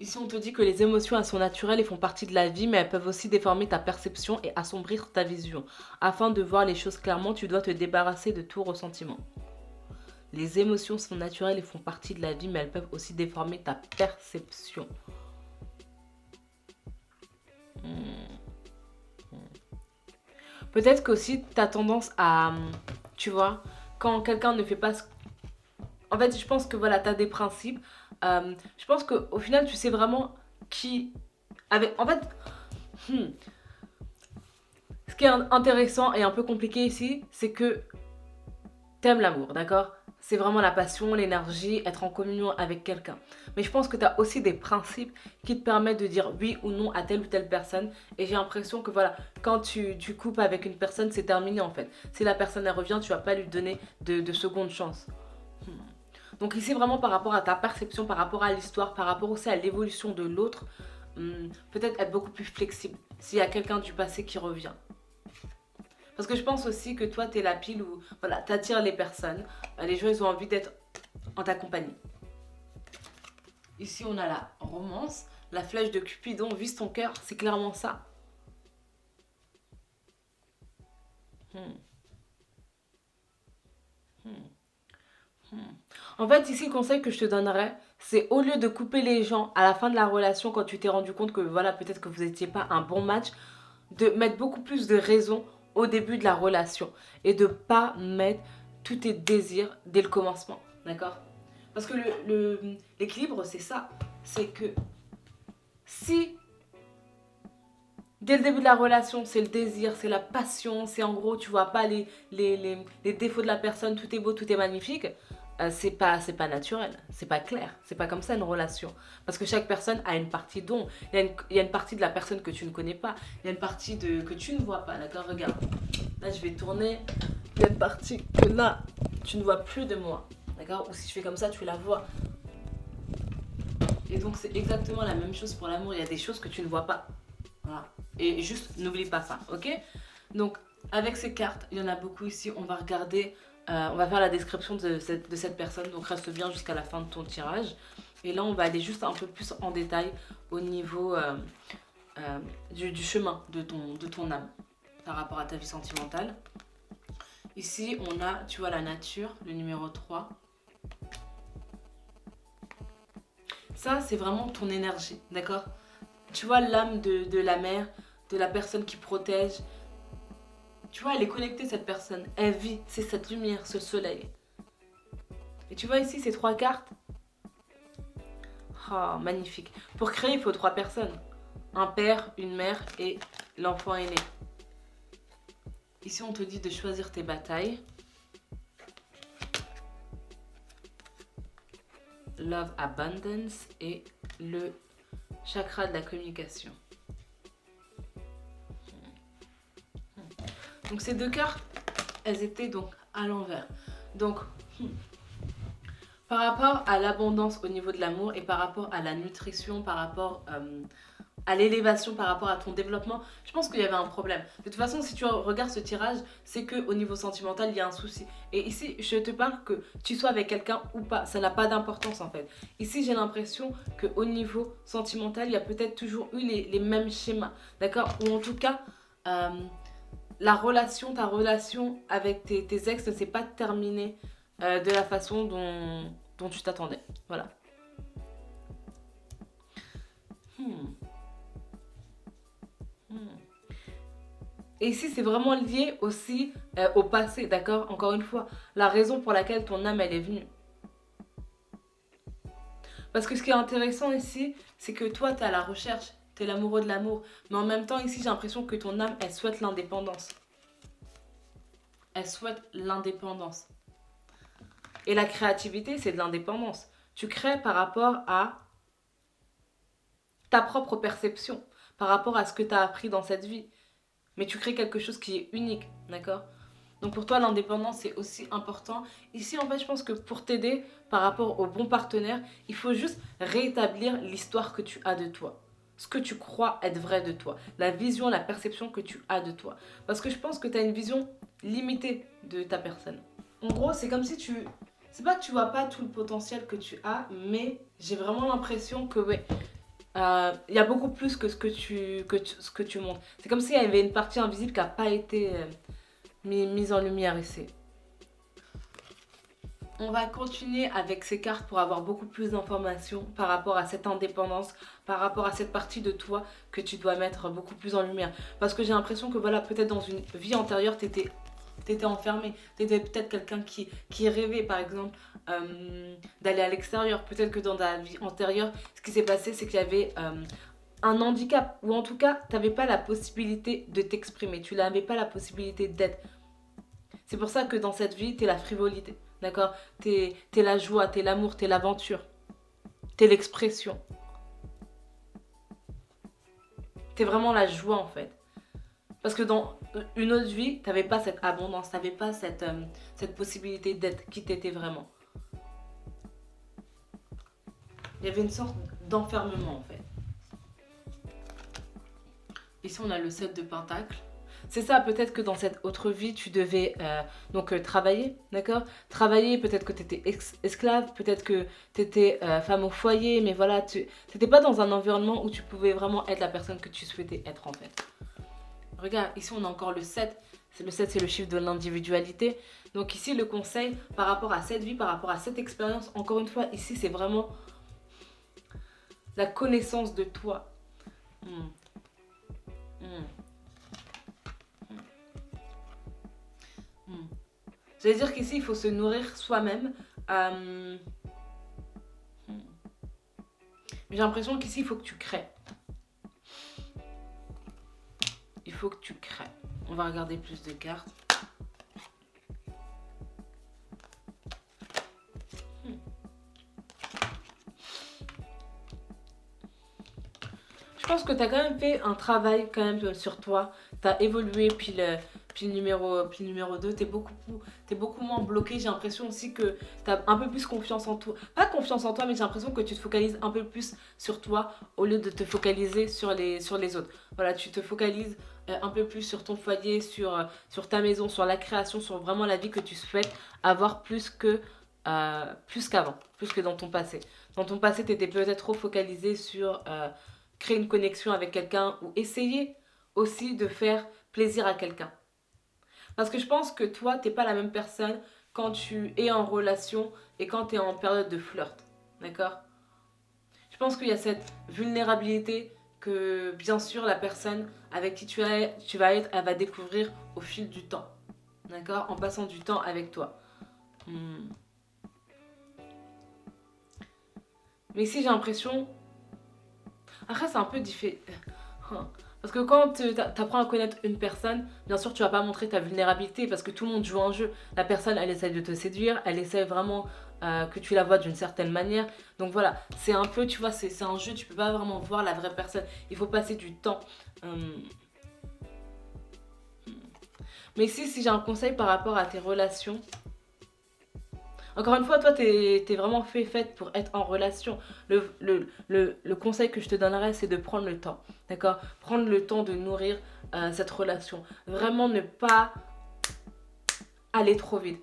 Ici, on te dit que les émotions, elles sont naturelles et font partie de la vie, mais elles peuvent aussi déformer ta perception et assombrir ta vision. Afin de voir les choses clairement, tu dois te débarrasser de tout ressentiment. Les émotions sont naturelles et font partie de la vie, mais elles peuvent aussi déformer ta perception. Peut-être qu'aussi, tu as tendance à, tu vois, quand quelqu'un ne fait pas ce... En fait, je pense que voilà, tu as des principes. Je pense qu'au final, tu sais vraiment qui... En fait, ce qui est intéressant et un peu compliqué ici, c'est que t'aimes l'amour, d'accord? C'est vraiment la passion, l'énergie, être en communion avec quelqu'un. Mais je pense que tu as aussi des principes qui te permettent de dire oui ou non à telle ou telle personne. Et j'ai l'impression que voilà, quand tu coupes avec une personne, c'est terminé en fait. Si la personne elle revient, tu vas pas lui donner de seconde chance. Donc ici vraiment par rapport à ta perception, par rapport à l'histoire, par rapport aussi à l'évolution de l'autre, peut-être être beaucoup plus flexible s'il y a quelqu'un du passé qui revient. Parce que je pense aussi que toi, tu es la pile où voilà, tu attires les personnes. Les gens, ils ont envie d'être en ta compagnie. Ici, on a la romance. La flèche de Cupidon vise ton cœur. C'est clairement ça. En fait, ici, le conseil que je te donnerais, c'est au lieu de couper les gens à la fin de la relation, quand tu t'es rendu compte que voilà, peut-être que vous n'étiez pas un bon match, de mettre beaucoup plus de raison au début de la relation et de pas mettre tous tes désirs dès le commencement, d'accord? Parce que l'équilibre, c'est ça. C'est que si dès le début de la relation, c'est le désir, c'est la passion, c'est en gros, tu vois pas les défauts de la personne, tout est beau, tout est magnifique, c'est pas naturel, c'est pas clair, c'est pas comme ça une relation. Parce que chaque personne a une partie dont. Il y a une partie de la personne que tu ne connais pas, il y a une partie que tu ne vois pas, d'accord? Regarde, là je vais tourner, il y a une partie que là, tu ne vois plus de moi, d'accord? Ou si je fais comme ça, tu la vois. Et donc c'est exactement la même chose pour l'amour, il y a des choses que tu ne vois pas. Voilà. Et juste, n'oublie pas ça, ok? Donc, avec ces cartes, il y en a beaucoup ici. On va regarder, on va faire la description de cette personne. Donc, reste bien jusqu'à la fin de ton tirage. Et là, on va aller juste un peu plus en détail au niveau du chemin de ton âme par rapport à ta vie sentimentale. Ici, on a, tu vois, la nature, le numéro 3. Ça, c'est vraiment ton énergie, d'accord? Tu vois l'âme de la mère, de la personne qui protège. Tu vois, elle est connectée, cette personne. Elle vit, c'est cette lumière, ce soleil. Et tu vois ici, ces 3 cartes. Oh, magnifique. Pour créer, il faut 3 personnes. Un père, une mère et l'enfant aîné. Ici, on te dit de choisir tes batailles. Love Abundance et le chakra de la communication. Donc ces deux cartes, elles étaient donc à l'envers. Donc, par rapport à l'abondance au niveau de l'amour et par rapport à la nutrition, par rapport à l'élévation, par rapport à ton développement, je pense qu'il y avait un problème. De toute façon, si tu regardes ce tirage, c'est qu'au niveau sentimental, il y a un souci. Et ici, je te parle que tu sois avec quelqu'un ou pas, ça n'a pas d'importance en fait. Ici, j'ai l'impression qu'au niveau sentimental, il y a peut-être toujours eu les mêmes schémas, d'accord? Ou en tout cas, ta relation avec tes ex ne s'est pas terminée de la façon dont tu t'attendais. Voilà. Et ici, c'est vraiment lié aussi au passé, d'accord? Encore une fois, la raison pour laquelle ton âme, elle est venue. Parce que ce qui est intéressant ici, c'est que toi, tu es à la recherche, tu es l'amoureux de l'amour. Mais en même temps, ici, j'ai l'impression que ton âme, elle souhaite l'indépendance. Elle souhaite l'indépendance. Et la créativité, c'est de l'indépendance. Tu crées par rapport à ta propre perception, par rapport à ce que tu as appris dans cette vie. Mais tu crées quelque chose qui est unique, d'accord? Donc pour toi, l'indépendance, c'est aussi important. Ici, en fait, je pense que pour t'aider par rapport au bon partenaire, il faut juste rétablir l'histoire que tu as de toi. Ce que tu crois être vrai de toi. La vision, la perception que tu as de toi. Parce que je pense que tu as une vision limitée de ta personne. En gros, c'est comme si tu... C'est pas que tu vois pas tout le potentiel que tu as, mais j'ai vraiment l'impression que, ouais, y a beaucoup plus que ce que tu montres. C'est comme s'il y avait une partie invisible qui n'a pas été mise en lumière ici. On va continuer avec ces cartes pour avoir beaucoup plus d'informations par rapport à cette indépendance, par rapport à cette partie de toi que tu dois mettre beaucoup plus en lumière. Parce que j'ai l'impression que voilà, peut-être dans une vie antérieure, t'étais enfermé, t'étais peut-être quelqu'un qui rêvait par exemple d'aller à l'extérieur. Peut-être que dans ta vie antérieure, ce qui s'est passé, c'est qu'il y avait un handicap, ou en tout cas, tu n'avais pas la possibilité de t'exprimer, tu n'avais pas la possibilité d'être. C'est pour ça que dans cette vie, tu es la frivolité, d'accord? T'es la joie, t'es l'amour, t'es l'aventure, t'es l'expression. T'es vraiment la joie en fait. Parce que dans une autre vie, tu n'avais pas cette abondance, tu n'avais pas cette possibilité d'être qui t'étais vraiment. Il y avait une sorte d'enfermement en fait. Ici, on a le 7 de Pentacle. C'est ça, peut-être que dans cette autre vie, tu devais travailler, d'accord? Travailler, peut-être que tu étais esclave, peut-être que tu étais femme au foyer, mais voilà, tu n'étais pas dans un environnement où tu pouvais vraiment être la personne que tu souhaitais être en fait. Regarde, ici on a encore le 7. Le 7, c'est le chiffre de l'individualité. Donc ici, le conseil par rapport à cette vie, par rapport à cette expérience, encore une fois, ici, c'est vraiment la connaissance de toi. J'allais dire qu'ici, il faut se nourrir soi-même. J'ai l'impression qu'ici, il faut que tu crées. Il faut que tu crées. On va regarder plus de cartes. Je pense que tu as quand même fait un travail quand même sur toi. Tu as évolué, puis le numéro 2, tu es beaucoup moins bloqué. J'ai l'impression aussi que tu as un peu plus confiance en toi. Pas confiance en toi, mais j'ai l'impression que tu te focalises un peu plus sur toi au lieu de te focaliser sur les autres. Voilà, tu te focalises un peu plus sur ton foyer, sur ta maison, sur la création, sur vraiment la vie que tu souhaites avoir plus qu'avant, plus que dans ton passé. Dans ton passé, tu étais peut-être trop focalisé sur créer une connexion avec quelqu'un ou essayer aussi de faire plaisir à quelqu'un. Parce que je pense que toi, t'es pas la même personne quand tu es en relation et quand tu es en période de flirt. D'accord? Je pense qu'il y a cette vulnérabilité que, bien sûr, la personne avec qui tu vas être, elle va découvrir au fil du temps. D'accord? En passant du temps avec toi. Mais ici, j'ai l'impression... Après, c'est un peu différent. Parce que quand tu apprends à connaître une personne, bien sûr, tu vas pas montrer ta vulnérabilité parce que tout le monde joue un jeu. La personne, elle essaie de te séduire, elle essaie vraiment que tu la vois d'une certaine manière. Donc voilà, c'est un peu, tu vois, c'est un jeu, tu peux pas vraiment voir la vraie personne. Il faut passer du temps. Mais si j'ai un conseil par rapport à tes relations, encore une fois, toi, t'es vraiment faite pour être en relation. Le conseil que je te donnerais, c'est de prendre le temps, d'accord? Prendre le temps de nourrir cette relation. Vraiment ne pas aller trop vite.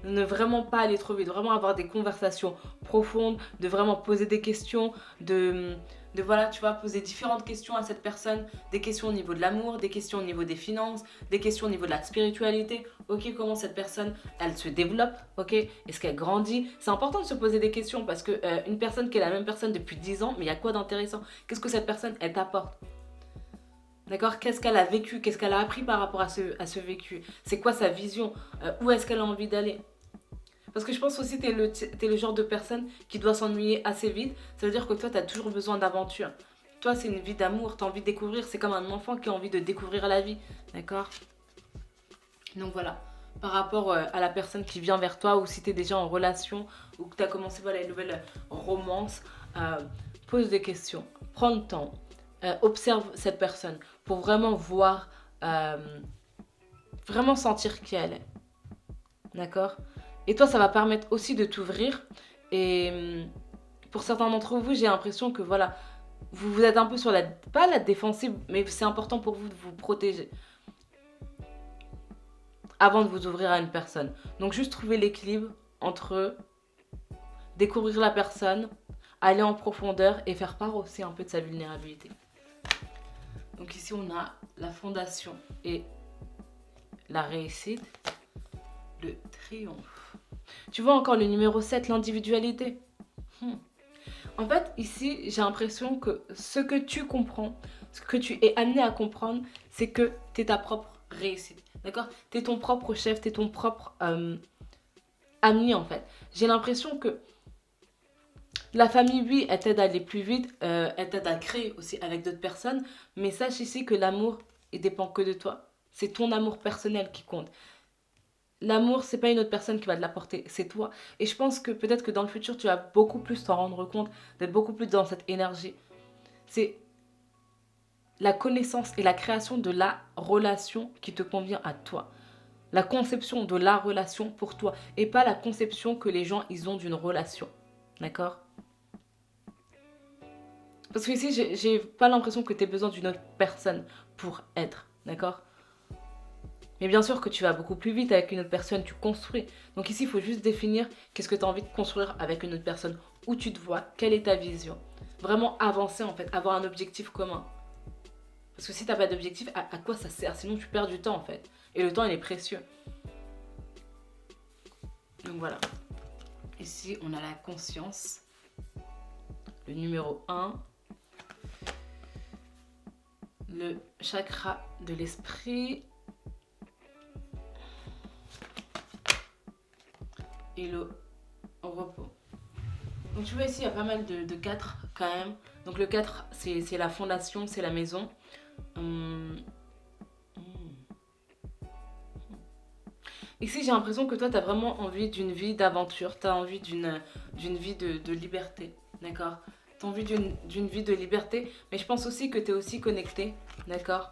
Ne vraiment pas aller trop vite, vraiment avoir des conversations profondes, de vraiment poser des questions, de voilà, tu vas poser différentes questions à cette personne, des questions au niveau de l'amour, des questions au niveau des finances, des questions au niveau de la spiritualité, ok, comment cette personne, elle se développe, ok, est-ce qu'elle grandit, c'est important de se poser des questions parce que une personne qui est la même personne depuis 10 ans, mais il y a quoi d'intéressant? Qu'est-ce que cette personne, elle t'apporte? D'accord? Qu'est-ce qu'elle a vécu? Qu'est-ce qu'elle a appris par rapport à ce vécu? C'est quoi sa vision? Où est-ce qu'elle a envie d'aller? Parce que je pense aussi que t'es le genre de personne qui doit s'ennuyer assez vite. Ça veut dire que toi, tu as toujours besoin d'aventure. Toi, c'est une vie d'amour, tu as envie de découvrir. C'est comme un enfant qui a envie de découvrir la vie. D'accord? Donc voilà. Par rapport à la personne qui vient vers toi, ou si tu es déjà en relation, ou que tu as commencé voilà, une nouvelle romance, euh, pose des questions. Prends le temps. Observe cette personne pour vraiment voir, vraiment sentir qui elle est. D'accord? Et toi, ça va permettre aussi de t'ouvrir. Et pour certains d'entre vous, j'ai l'impression que voilà, vous êtes un peu sur la, pas la défensive, mais c'est important pour vous de vous protéger avant de vous ouvrir à une personne. Donc juste trouver l'équilibre entre découvrir la personne, aller en profondeur et faire part aussi un peu de sa vulnérabilité. Donc ici, on a la fondation et la réussite, le triomphe. Tu vois encore le numéro 7, l'individualité. En fait, ici, j'ai l'impression que ce que tu comprends, ce que tu es amené à comprendre, c'est que tu es ta propre réussite. D'accord? Tu es ton propre chef, tu es ton propre ami, en fait. J'ai l'impression que la famille, oui, elle t'aide à aller plus vite, elle t'aide à créer aussi avec d'autres personnes, mais sache ici que l'amour, il dépend que de toi. C'est ton amour personnel qui compte. L'amour, c'est pas une autre personne qui va te l'apporter, c'est toi. Et je pense que peut-être que dans le futur, tu vas beaucoup plus t'en rendre compte, d'être beaucoup plus dans cette énergie. C'est la connaissance et la création de la relation qui te convient à toi. La conception de la relation pour toi et pas la conception que les gens ils ont d'une relation. D'accord? Parce que ici, j'ai pas l'impression que tu aies besoin d'une autre personne pour être. D'accord? Mais bien sûr que tu vas beaucoup plus vite avec une autre personne, tu construis. Donc ici, il faut juste définir qu'est-ce que tu as envie de construire avec une autre personne. Où tu te vois, quelle est ta vision. Vraiment avancer en fait, avoir un objectif commun. Parce que si tu n'as pas d'objectif, à quoi ça sert? Sinon tu perds du temps en fait. Et le temps il est précieux. Donc voilà. Ici, on a la conscience. Le numéro 1. Le chakra de l'esprit. Et le repos. Donc tu vois ici, il y a pas mal de 4 quand même. Donc le 4, c'est la fondation, c'est la maison. Ici, j'ai l'impression que toi, tu as vraiment envie d'une vie d'aventure. Tu as envie d'une vie de liberté. D'accord? Tu as envie d'une vie de liberté. Mais je pense aussi que tu es aussi connecté. D'accord?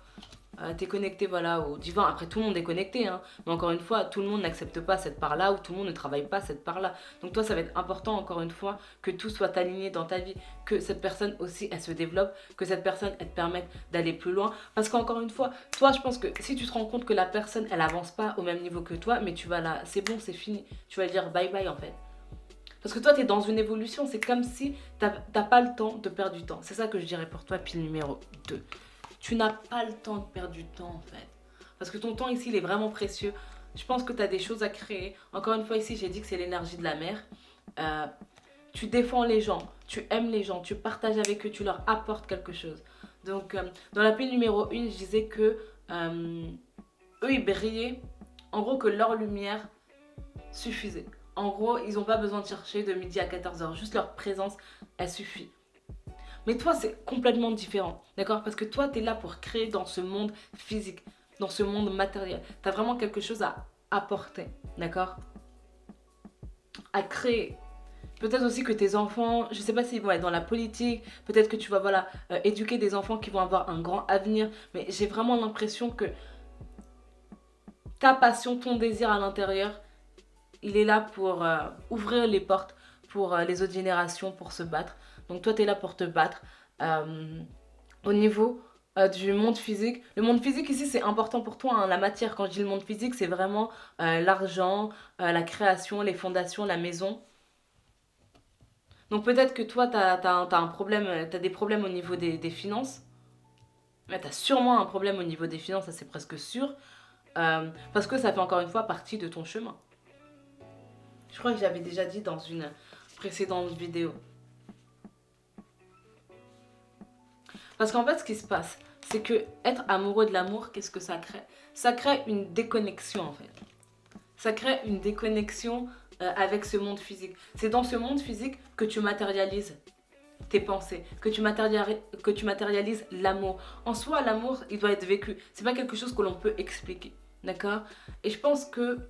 Tu es connecté voilà, au divin. Après, tout le monde est connecté. Hein. Mais encore une fois, tout le monde n'accepte pas cette part-là ou tout le monde ne travaille pas cette part-là. Donc toi, ça va être important, encore une fois, que tout soit aligné dans ta vie. Que cette personne aussi, elle se développe. Que cette personne, elle te permette d'aller plus loin. Parce qu'encore une fois, toi, je pense que si tu te rends compte que la personne, elle avance pas au même niveau que toi, mais tu vas là, c'est bon, c'est fini. Tu vas dire bye bye en fait. Parce que toi, tu es dans une évolution. C'est comme si tu n'as pas le temps de perdre du temps. C'est ça que je dirais pour toi, pile numéro 2. Tu n'as pas le temps de perdre du temps en fait. Parce que ton temps ici, il est vraiment précieux. Je pense que tu as des choses à créer. Encore une fois, ici, j'ai dit que c'est l'énergie de la mer. Tu défends les gens, tu aimes les gens, tu partages avec eux, tu leur apportes quelque chose. Donc, dans la pile numéro 1, je disais que eux, ils brillaient. En gros, que leur lumière suffisait. En gros, ils n'ont pas besoin de chercher de midi à 14h. Juste leur présence, elle suffit. Mais toi, c'est complètement différent, d'accord? Parce que toi, tu es là pour créer dans ce monde physique, dans ce monde matériel. Tu as vraiment quelque chose à apporter, d'accord? À créer. Peut-être aussi que tes enfants, je ne sais pas s'ils vont être dans la politique, peut-être que tu vas voilà, éduquer des enfants qui vont avoir un grand avenir, mais j'ai vraiment l'impression que ta passion, ton désir à l'intérieur, il est là pour ouvrir les portes pour les autres générations, pour se battre. Donc toi, tu es là pour te battre. Au niveau du monde physique, le monde physique ici, c'est important pour toi, hein. La matière, quand je dis le monde physique, c'est vraiment l'argent, la création, les fondations, la maison. Donc peut-être que toi, t'as un problème, t'as des problèmes au niveau des finances. Mais t'as sûrement un problème au niveau des finances, ça c'est presque sûr. Parce que ça fait encore une fois partie de ton chemin. Je crois que j'avais déjà dit dans une précédente vidéo. Parce qu'en fait, ce qui se passe, c'est que être amoureux de l'amour, qu'est-ce que ça crée? Ça crée une déconnexion en fait. Ça crée une déconnexion avec ce monde physique. C'est dans ce monde physique que tu matérialises tes pensées, que tu matérialises l'amour. En soi, l'amour, il doit être vécu. C'est pas quelque chose que l'on peut expliquer. D'accord? Et je pense que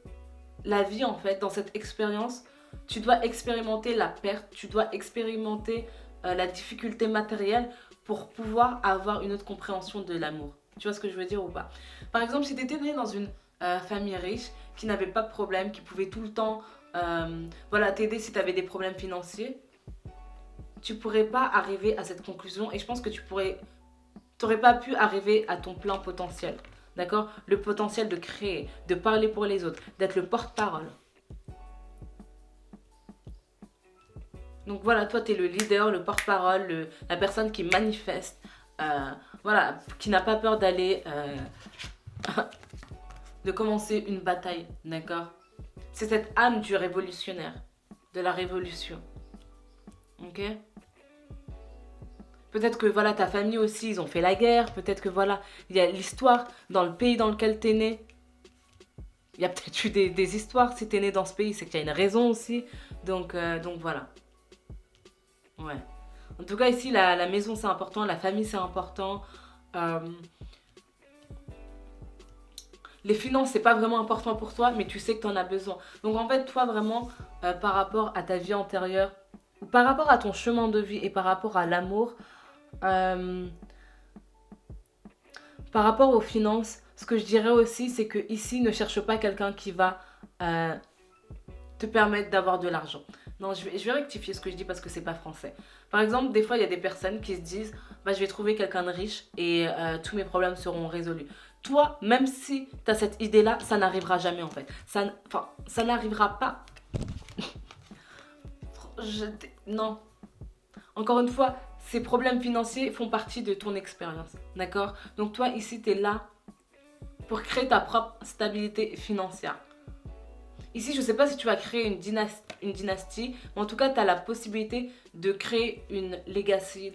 la vie, en fait, dans cette expérience, tu dois expérimenter la perte, tu dois expérimenter la difficulté matérielle pour pouvoir avoir une autre compréhension de l'amour. Tu vois ce que je veux dire ou pas? Par exemple, si tu étais né dans une famille riche, qui n'avait pas de problème, qui pouvait tout le temps voilà, t'aider si tu avais des problèmes financiers, tu pourrais pas arriver à cette conclusion et je pense que t'aurais pas pu arriver à ton plein potentiel. D'accord? Le potentiel de créer, de parler pour les autres, d'être le porte-parole. Donc voilà, toi, tu es le leader, le porte-parole, la personne qui manifeste, voilà, qui n'a pas peur d'aller, de commencer une bataille, d'accord? C'est cette âme du révolutionnaire, de la révolution, ok? Peut-être que voilà, ta famille aussi, ils ont fait la guerre, peut-être que voilà, il y a l'histoire dans le pays dans lequel tu es né. Il y a peut-être eu des histoires, si tu es né dans ce pays, c'est qu'il y a une raison aussi, donc voilà. Ouais. En tout cas, ici, la maison, c'est important, la famille, c'est important. Euh, les finances, c'est pas vraiment important pour toi, mais tu sais que tu en as besoin. Donc, en fait, toi, vraiment, par rapport à ta vie antérieure, ou par rapport à ton chemin de vie et par rapport à l'amour, euh, par rapport aux finances, ce que je dirais aussi, c'est que ici, ne cherche pas quelqu'un qui va te permettre d'avoir de l'argent. Non, je vais rectifier ce que je dis parce que c'est pas français. Par exemple, des fois, il y a des personnes qui se disent bah, je vais trouver quelqu'un de riche et tous mes problèmes seront résolus. Toi, même si tu as cette idée-là, ça n'arrivera jamais en fait. Ça n'arrivera pas. Non. Encore une fois, ces problèmes financiers font partie de ton expérience. D'accord? Donc, toi, ici, tu es là pour créer ta propre stabilité financière. Ici, je ne sais pas si tu vas créer une dynastie, mais en tout cas, tu as la possibilité de créer une legacy,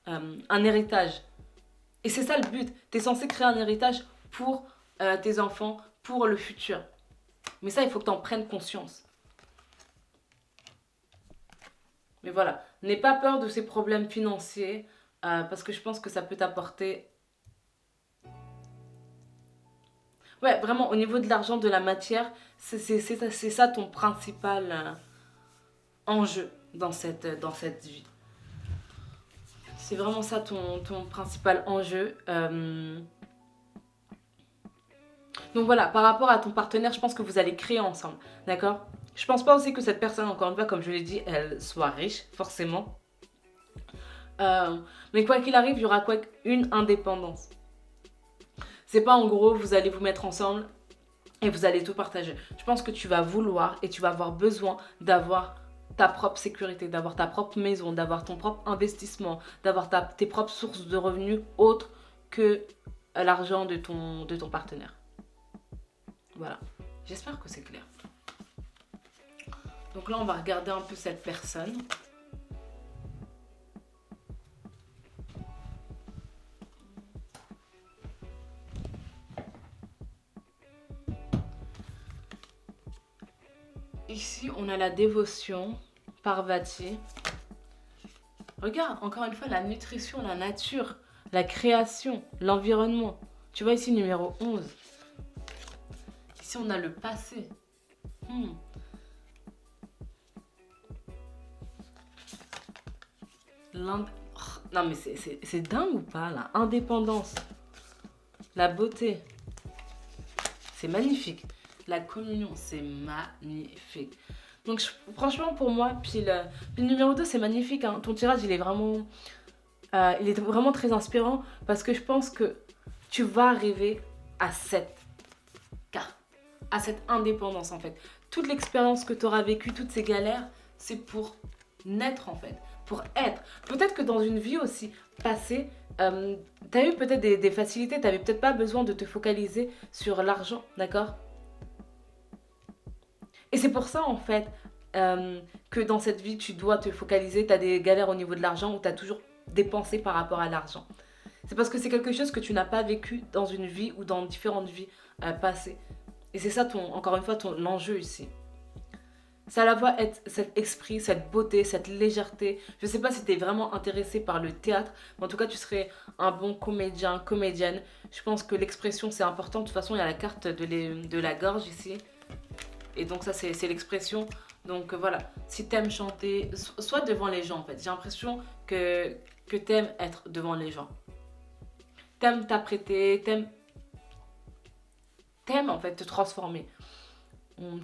un héritage. Et c'est ça le but. Tu es censé créer un héritage pour tes enfants, pour le futur. Mais ça, il faut que tu en prennes conscience. Mais voilà, n'aie pas peur de ces problèmes financiers, parce que je pense que ça peut t'apporter... Ouais, vraiment, au niveau de l'argent, de la matière, c'est ça ton principal enjeu dans cette vie. C'est vraiment ça ton principal enjeu. Donc voilà, par rapport à ton partenaire, je pense que vous allez créer ensemble, d'accord? Je pense pas aussi que cette personne, encore une fois, comme je l'ai dit, elle soit riche, forcément. Mais quoi qu'il arrive, il y aura une indépendance. C'est pas en gros, vous allez vous mettre ensemble et vous allez tout partager. Je pense que tu vas vouloir et tu vas avoir besoin d'avoir ta propre sécurité, d'avoir ta propre maison, d'avoir ton propre investissement, d'avoir tes propres sources de revenus autres que l'argent de ton partenaire. Voilà. J'espère que c'est clair. Donc là, on va regarder un peu cette personne. Ici, on a la dévotion, Parvati. Regarde, encore une fois, la nutrition, la nature, la création, l'environnement. Tu vois ici, numéro 11. Ici, on a le passé. Non, mais c'est dingue ou pas, là? Indépendance. La beauté. c'est magnifique. La communion, c'est magnifique. Donc franchement pour moi, puis le numéro 2 c'est magnifique. Hein. Ton tirage il est vraiment très inspirant parce que je pense que tu vas arriver à cette carte, à cette indépendance en fait. Toute l'expérience que tu auras vécue, toutes ces galères, c'est pour naître en fait, pour être. Peut-être que dans une vie aussi passée, tu as eu peut-être des facilités, tu n'avais peut-être pas besoin de te focaliser sur l'argent, d'accord? Et c'est pour ça en fait que dans cette vie, tu dois te focaliser, tu as des galères au niveau de l'argent ou tu as toujours dépensé par rapport à l'argent. C'est parce que c'est quelque chose que tu n'as pas vécu dans une vie ou dans différentes vies passées. Et c'est ça, encore une fois, ton enjeu ici. Ça la voit être cet esprit, cette beauté, cette légèreté. Je ne sais pas si tu es vraiment intéressé par le théâtre, mais en tout cas, tu serais un bon comédien, comédienne. Je pense que l'expression, c'est important. De toute façon, il y a la carte de la gorge ici. Et donc ça, c'est l'expression. Donc voilà, si tu aimes chanter, soit devant les gens en fait. J'ai l'impression que tu aimes être devant les gens. T'aimes t'apprêter, t'aimes en fait te transformer.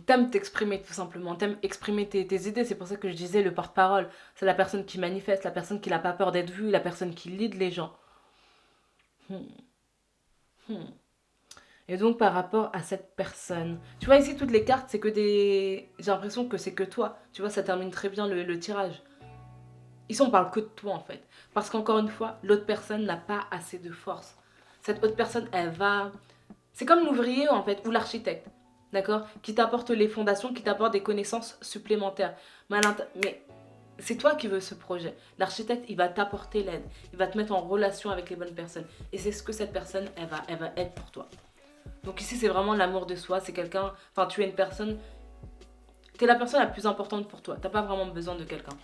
T'aimes t'exprimer tout simplement, t'aimes exprimer tes idées. C'est pour ça que je disais le porte-parole. C'est la personne qui manifeste, la personne qui n'a pas peur d'être vue, la personne qui lead les gens. Hmm. Hmm. Et donc par rapport à cette personne, tu vois ici toutes les cartes, c'est que des... J'ai l'impression que c'est que toi. Tu vois, ça termine très bien le tirage. Ici on parle que de toi en fait. Parce qu'encore une fois, l'autre personne n'a pas assez de force. Cette autre personne, elle va... C'est comme l'ouvrier en fait, ou l'architecte. D'accord? Qui t'apporte les fondations, qui t'apporte des connaissances supplémentaires. Mais c'est toi qui veux ce projet. L'architecte, il va t'apporter l'aide. Il va te mettre en relation avec les bonnes personnes. Et c'est ce que cette personne, elle va être pour toi. Donc ici, c'est vraiment l'amour de soi. C'est quelqu'un... Enfin, tu es une personne... Tu es la personne la plus importante pour toi. Tu n'as pas vraiment besoin de quelqu'un.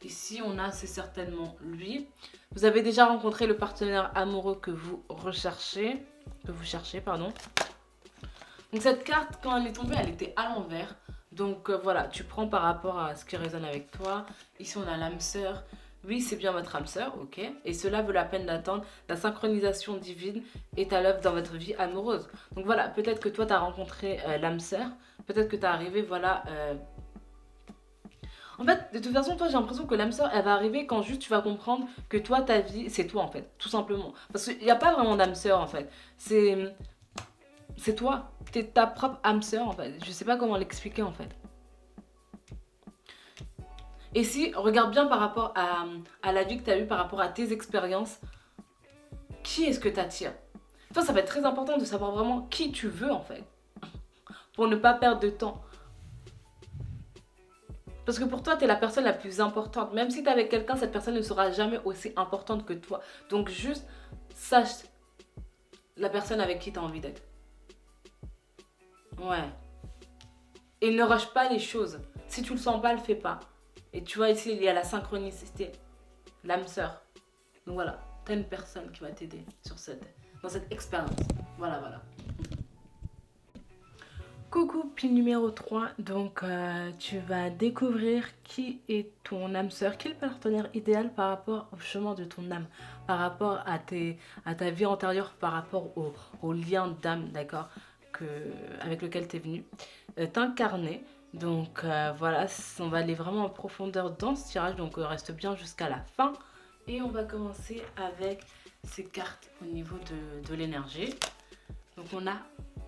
Ici, on a, c'est certainement lui. Vous avez déjà rencontré le partenaire amoureux que vous recherchez. Que vous cherchez, pardon. Donc cette carte, quand elle est tombée, elle était à l'envers. Donc voilà, tu prends par rapport à ce qui résonne avec toi. Ici, on a l'âme sœur. Oui, c'est bien votre âme sœur, ok. Et cela vaut la peine d'attendre. La synchronisation divine est à l'œuvre dans votre vie amoureuse. Donc voilà, peut-être que toi, tu as rencontré l'âme sœur. Peut-être que tu es arrivé, voilà... En fait, de toute façon, toi, j'ai l'impression que l'âme sœur, elle va arriver quand juste tu vas comprendre que toi, ta vie, c'est toi, en fait. Tout simplement. Parce qu'il n'y a pas vraiment d'âme sœur, en fait. C'est toi. T'es ta propre âme sœur en fait. Je sais pas comment l'expliquer en fait. Et si, regarde bien par rapport à la vie que tu as eue, par rapport à tes expériences, qui est-ce que tu attires? Toi, ça va être très important de savoir vraiment qui tu veux en fait. Pour ne pas perdre de temps. Parce que pour toi, tu es la personne la plus importante. Même si tu es avec quelqu'un, cette personne ne sera jamais aussi importante que toi. Donc juste, sache la personne avec qui tu as envie d'être. Ouais. Et ne rush pas les choses. Si tu le sens pas, le fais pas. Et tu vois ici, il y a la synchronicité. L'âme sœur. Donc voilà, tu as une personne qui va t'aider dans cette expérience. Voilà, voilà. Coucou, pile numéro 3. Donc tu vas découvrir qui est ton âme sœur, qui est le partenaire idéal par rapport au chemin de ton âme, par rapport à ta vie antérieure, par rapport au lien d'âme, d'accord, avec lequel tu es venu t'incarner. Donc voilà, on va aller vraiment en profondeur dans ce tirage, donc reste bien jusqu'à la fin. Et on va commencer avec ces cartes au niveau de l'énergie. Donc on a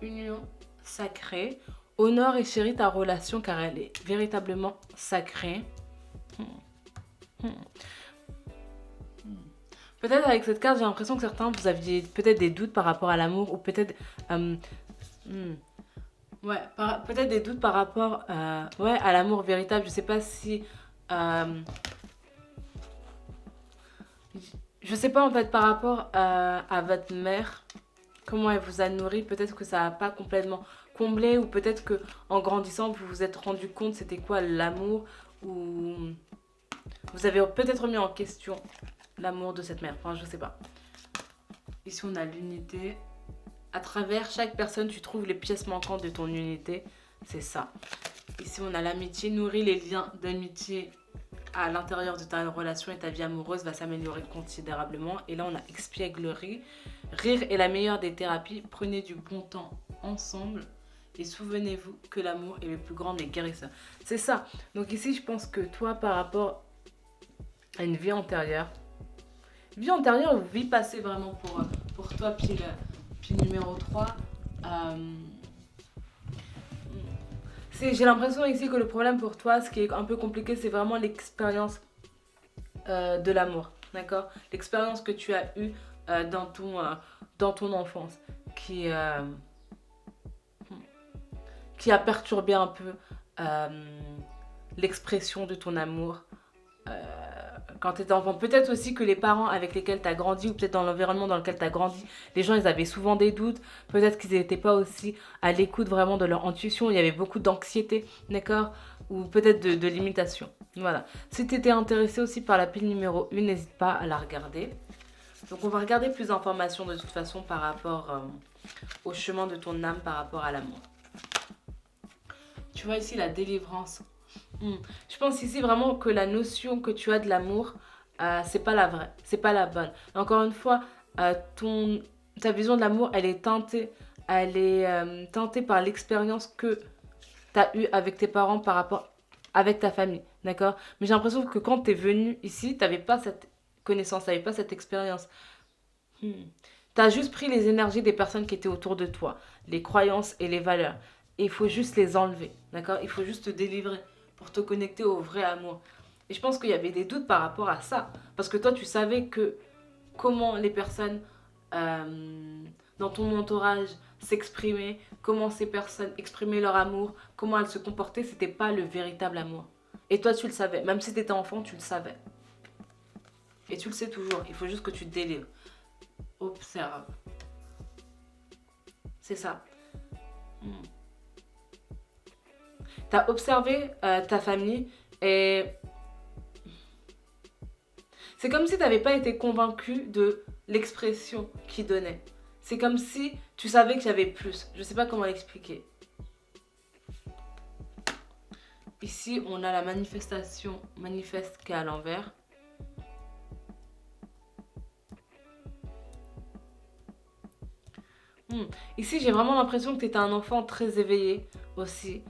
union sacrée. Honore et chéris ta relation car elle est véritablement sacrée. Peut-être avec cette carte, j'ai l'impression que certains, vous aviez peut-être des doutes par rapport à l'amour ou peut-être... Ouais, peut-être des doutes par rapport à l'amour véritable. Je sais pas si... je sais pas en fait par rapport à votre mère, comment elle vous a nourri. Peut-être que ça n'a pas complètement comblé ou peut-être que en grandissant, vous vous êtes rendu compte c'était quoi l'amour ou vous avez peut-être remis en question l'amour de cette mère. Enfin, je sais pas. Ici, on a l'unité. À travers chaque personne, tu trouves les pièces manquantes de ton unité. C'est ça. Ici, on a l'amitié. Nourrir les liens d'amitié à l'intérieur de ta relation et ta vie amoureuse va s'améliorer considérablement. Et là, on a expièglerie. Rire est la meilleure des thérapies. Prenez du bon temps ensemble. Et souvenez-vous que l'amour est le plus grand des guérisseurs. C'est ça. Donc ici, je pense que toi, par rapport à une vie antérieure ou vie passée vraiment pour toi, pile numéro 3. J'ai l'impression ici que le problème pour toi, ce qui est un peu compliqué, c'est vraiment l'expérience de l'amour. D'accord? L'expérience que tu as eue dans ton enfance qui a perturbé un peu l'expression de ton amour quand tu étais enfant. Peut-être aussi que les parents avec lesquels tu as grandi ou peut-être dans l'environnement dans lequel tu as grandi, les gens ils avaient souvent des doutes. Peut-être qu'ils n'étaient pas aussi à l'écoute vraiment de leur intuition. Il y avait beaucoup d'anxiété, d'accord? Ou peut-être de limitation. Voilà. Si tu étais intéressé aussi par la pile numéro 1, n'hésite pas à la regarder. Donc on va regarder plus d'informations de toute façon par rapport au chemin de ton âme par rapport à l'amour. Tu vois ici la délivrance. Je pense ici vraiment que la notion que tu as de l'amour, c'est pas la vraie, c'est pas la bonne. Encore une fois, ta vision de l'amour, elle est teintée par l'expérience que tu as eue avec tes parents par rapport avec ta famille, d'accord? Mais j'ai l'impression que quand tu es venu ici, tu n'avais pas cette connaissance, tu n'avais pas cette expérience. Tu as juste pris les énergies des personnes qui étaient autour de toi, les croyances et les valeurs. Et il faut juste les enlever, d'accord? Il faut juste te délivrer pour te connecter au vrai amour. Et je pense qu'il y avait des doutes par rapport à ça. Parce que toi, tu savais que comment les personnes dans ton entourage s'exprimaient, comment ces personnes exprimaient leur amour, comment elles se comportaient, c'était pas le véritable amour. Et toi, tu le savais. Même si tu étais enfant, tu le savais. Et tu le sais toujours. Il faut juste que tu te délivres. Observe. C'est ça. Tu as observé ta famille et c'est comme si tu n'avais pas été convaincu de l'expression qu'ils donnaient. C'est comme si tu savais qu'il y avait plus. Je ne sais pas comment l'expliquer. Ici, on a la manifestation manifeste qui est à l'envers. Ici, j'ai vraiment l'impression que tu étais un enfant très éveillé aussi.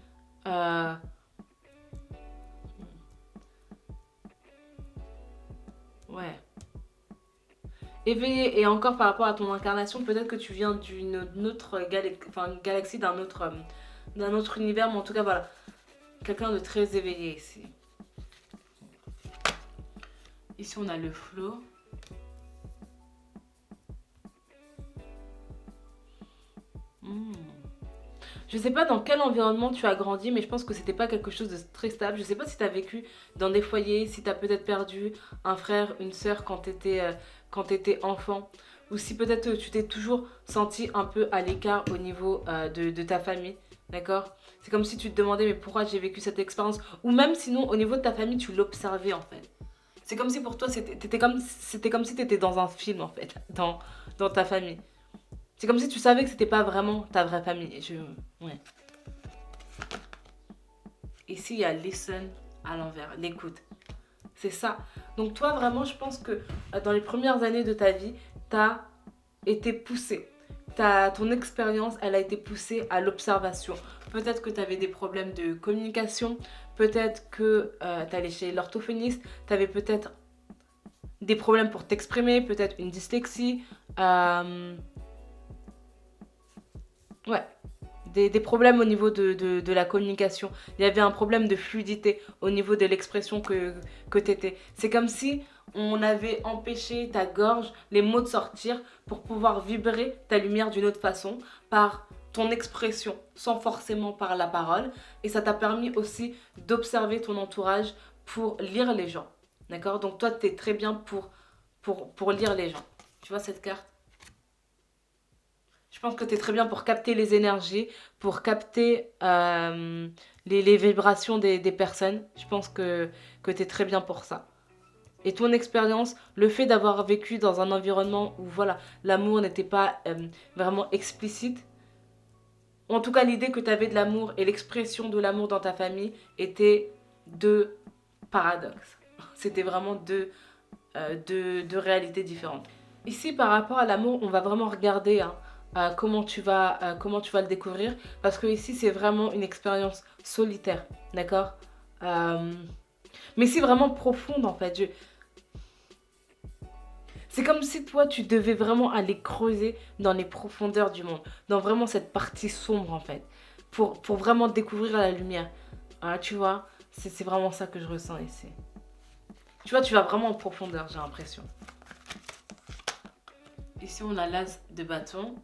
Ouais. Éveillé et encore par rapport à ton incarnation, peut-être que tu viens d'une autre galaxie, d'un autre univers, mais en tout cas, voilà. Quelqu'un de très éveillé ici. Ici, on a le flow. Je sais pas dans quel environnement tu as grandi, mais je pense que c'était pas quelque chose de très stable. Je sais pas si tu as vécu dans des foyers, si tu as peut-être perdu un frère, une sœur quand tu étais enfant. Ou si peut-être tu t'es toujours senti un peu à l'écart au niveau de ta famille. D'accord? C'est comme si tu te demandais mais pourquoi j'ai vécu cette expérience. Ou même sinon au niveau de ta famille tu l'observais en fait. C'est comme si pour toi c'était comme si tu étais dans un film en fait, dans ta famille. C'est comme si tu savais que c'était pas vraiment ta vraie famille. Ouais. Ici, il y a listen à l'envers, l'écoute. C'est ça. Donc toi, vraiment, je pense que dans les premières années de ta vie, tu as été poussé. Ton expérience, elle a été poussée à l'observation. Peut-être que tu avais des problèmes de communication. Peut-être que tu allais chez l'orthophoniste. Tu avais peut-être des problèmes pour t'exprimer. Peut-être une dyslexie. Ouais, des problèmes au niveau de la communication. Il y avait un problème de fluidité au niveau de l'expression que tu étais. C'est comme si on avait empêché ta gorge, les mots de sortir pour pouvoir vibrer ta lumière d'une autre façon par ton expression, sans forcément par la parole. Et ça t'a permis aussi d'observer ton entourage pour lire les gens. D'accord? Donc toi, tu es très bien pour lire les gens. Tu vois cette carte? Je pense que tu es très bien pour capter les énergies, pour capter les vibrations des personnes. Je pense que tu es très bien pour ça. Et ton expérience, le fait d'avoir vécu dans un environnement où voilà, l'amour n'était pas vraiment explicite, en tout cas l'idée que tu avais de l'amour et l'expression de l'amour dans ta famille étaient deux paradoxes. C'était vraiment deux réalités différentes. Ici, par rapport à l'amour, on va vraiment regarder comment tu vas le découvrir. Parce que ici, c'est vraiment une expérience solitaire, d'accord. Euh, mais c'est vraiment profonde en fait. C'est comme si toi, tu devais vraiment aller creuser dans les profondeurs du monde, dans vraiment cette partie sombre en fait, pour vraiment découvrir la lumière. Ah, tu vois, c'est vraiment ça que je ressens ici. Tu vois, tu vas vraiment en profondeur, j'ai l'impression. Ici, on a l'as de bâton.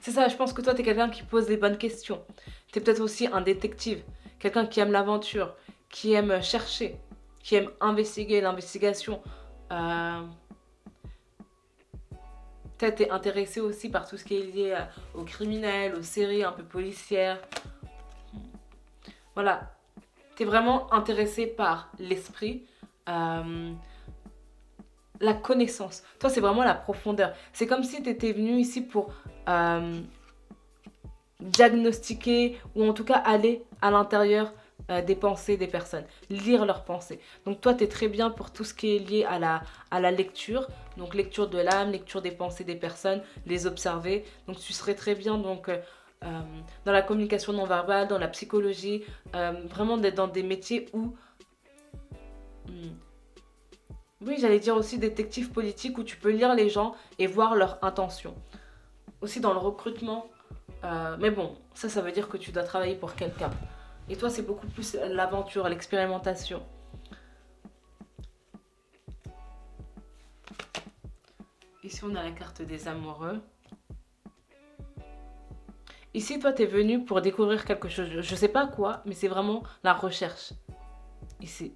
C'est ça, je pense que toi, tu es quelqu'un qui pose les bonnes questions. Tu es peut-être aussi un détective, quelqu'un qui aime l'aventure, qui aime chercher, qui aime investiguer l'investigation. Euh, Peut-être t'es intéressé aussi par tout ce qui est lié aux criminels, aux séries un peu policières. Voilà, t'es vraiment intéressé par l'esprit, euh, la connaissance. Toi, c'est vraiment la profondeur. C'est comme si t'étais venu ici pour euh, diagnostiquer ou en tout cas aller à l'intérieur des pensées des personnes, lire leurs pensées. Donc toi, tu es très bien pour tout ce qui est lié à la lecture, donc lecture de l'âme, lecture des pensées des personnes, les observer. Donc tu serais très bien dans la communication non verbale, dans la psychologie, vraiment d'être dans des métiers où... hmm, oui, j'allais dire aussi détective politique où tu peux lire les gens et voir leurs intentions. Aussi dans le recrutement. Mais bon, ça veut dire que tu dois travailler pour quelqu'un. Et toi, c'est beaucoup plus l'aventure, l'expérimentation. Ici, on a la carte des amoureux. Ici, toi, t'es venu pour découvrir quelque chose. Je sais pas quoi, mais c'est vraiment la recherche. Ici.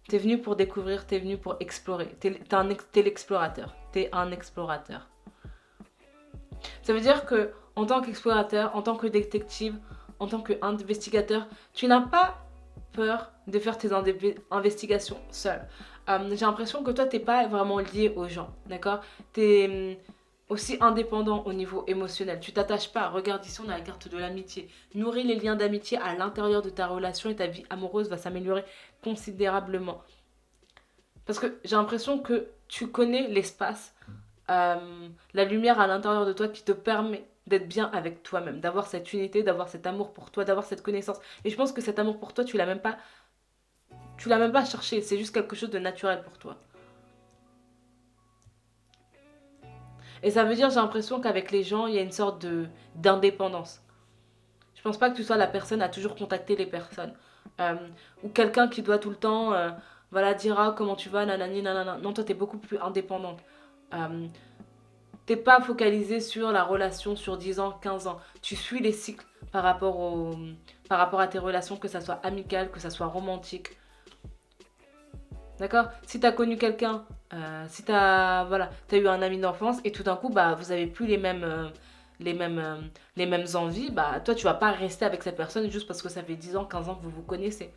T'es venu pour découvrir, t'es venu pour explorer. T'es l'explorateur. T'es un explorateur. Ça veut dire que en tant qu'explorateur, en tant que détective, en tant qu'investigateur, tu n'as pas peur de faire tes investigations seul. J'ai l'impression que toi, t'es pas vraiment lié aux gens, d'accord. T'es aussi indépendant au niveau émotionnel. Tu t'attaches pas. Regarde ici, on a la carte de l'amitié. Nourris les liens d'amitié à l'intérieur de ta relation et ta vie amoureuse va s'améliorer considérablement. Parce que j'ai l'impression que tu connais l'espace, la lumière à l'intérieur de toi qui te permet d'être bien avec toi-même, d'avoir cette unité, d'avoir cet amour pour toi, d'avoir cette connaissance. Et je pense que cet amour pour toi, tu l'as même pas cherché, c'est juste quelque chose de naturel pour toi. Et ça veut dire, j'ai l'impression qu'avec les gens, il y a une sorte de d'indépendance. Je pense pas que tu sois la personne à toujours contacter les personnes. Euh, ou quelqu'un qui doit tout le temps, voilà, dire ah, comment tu vas, nanani, nanana. Non, toi, t'es beaucoup plus indépendante. Euh, T'es pas focalisé sur la relation sur 10 ans, 15 ans. Tu suis les cycles par rapport à tes relations, que ça soit amical, que ça soit romantique. D'accord. Si t'as connu quelqu'un, si t'as eu un ami d'enfance et tout d'un coup, bah, vous avez plus les mêmes, euh, les mêmes envies, bah, toi, tu vas pas rester avec cette personne juste parce que ça fait 10 ans, 15 ans que vous vous connaissez.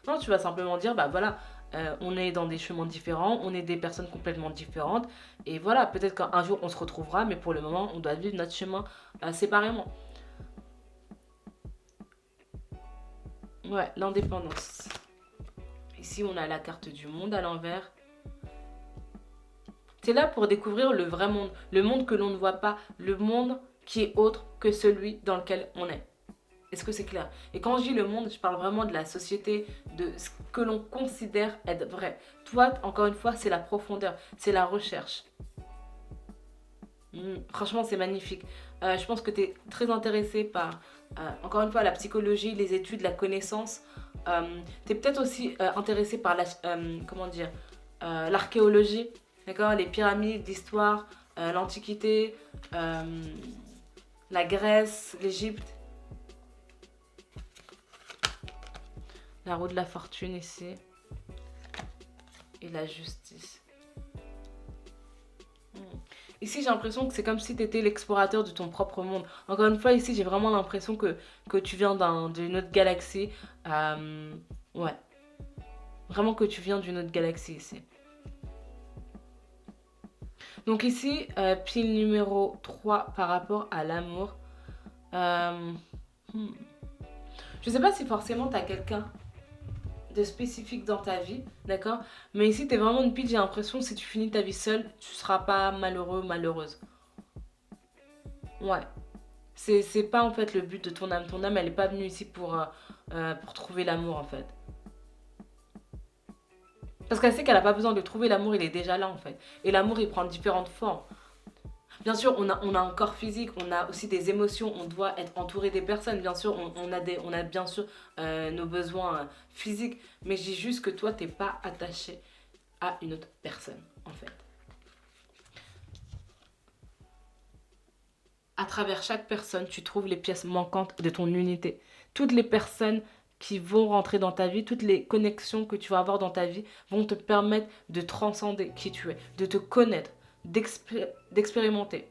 Non, tu vas simplement dire, bah voilà, on est dans des chemins différents, on est des personnes complètement différentes, et voilà, peut-être qu'un jour on se retrouvera, mais pour le moment, on doit vivre notre chemin séparément. Ouais, l'indépendance. Ici, on a la carte du monde à l'envers. C'est là pour découvrir le vrai monde, le monde que l'on ne voit pas, le monde qui est autre que celui dans lequel on est. Est-ce que c'est clair? Et quand je dis le monde, je parle vraiment de la société, de ce que l'on considère être vrai. Toi, encore une fois, c'est la profondeur, c'est la recherche. Franchement, c'est magnifique. Je pense que tu es très intéressé par, encore une fois, la psychologie, les études, la connaissance. Tu es peut-être aussi intéressé par comment dire, l'archéologie, d'accord, les pyramides, l'histoire, l'Antiquité, la Grèce, l'Égypte. La roue de la fortune ici. Et la justice. Ici, j'ai l'impression que c'est comme si tu étais l'explorateur de ton propre monde. Encore une fois, ici, j'ai vraiment l'impression que tu viens d'une autre galaxie. Ouais. Vraiment que tu viens d'une autre galaxie ici. Donc ici, pile numéro 3 par rapport à l'amour. Euh, hmm. Je sais pas si forcément tu as quelqu'un de spécifique dans ta vie, d'accord? Mais ici, t'es vraiment une pile, j'ai l'impression, si tu finis ta vie seule, tu seras pas malheureux, malheureuse. Ouais. C'est pas en fait le but de ton âme. Ton âme, elle est pas venue ici pour trouver l'amour en fait. Parce qu'elle sait qu'elle a pas besoin de trouver l'amour, il est déjà là en fait. Et l'amour, il prend différentes formes. Bien sûr, on a un corps physique, on a aussi des émotions, on doit être entouré des personnes. Bien sûr, on a bien sûr nos besoins physiques. Mais je dis juste que toi, t'es pas attaché à une autre personne en fait. À travers chaque personne, tu trouves les pièces manquantes de ton unité. Toutes les personnes qui vont rentrer dans ta vie, toutes les connexions que tu vas avoir dans ta vie vont te permettre de transcender qui tu es, de te connaître, d'expérimenter.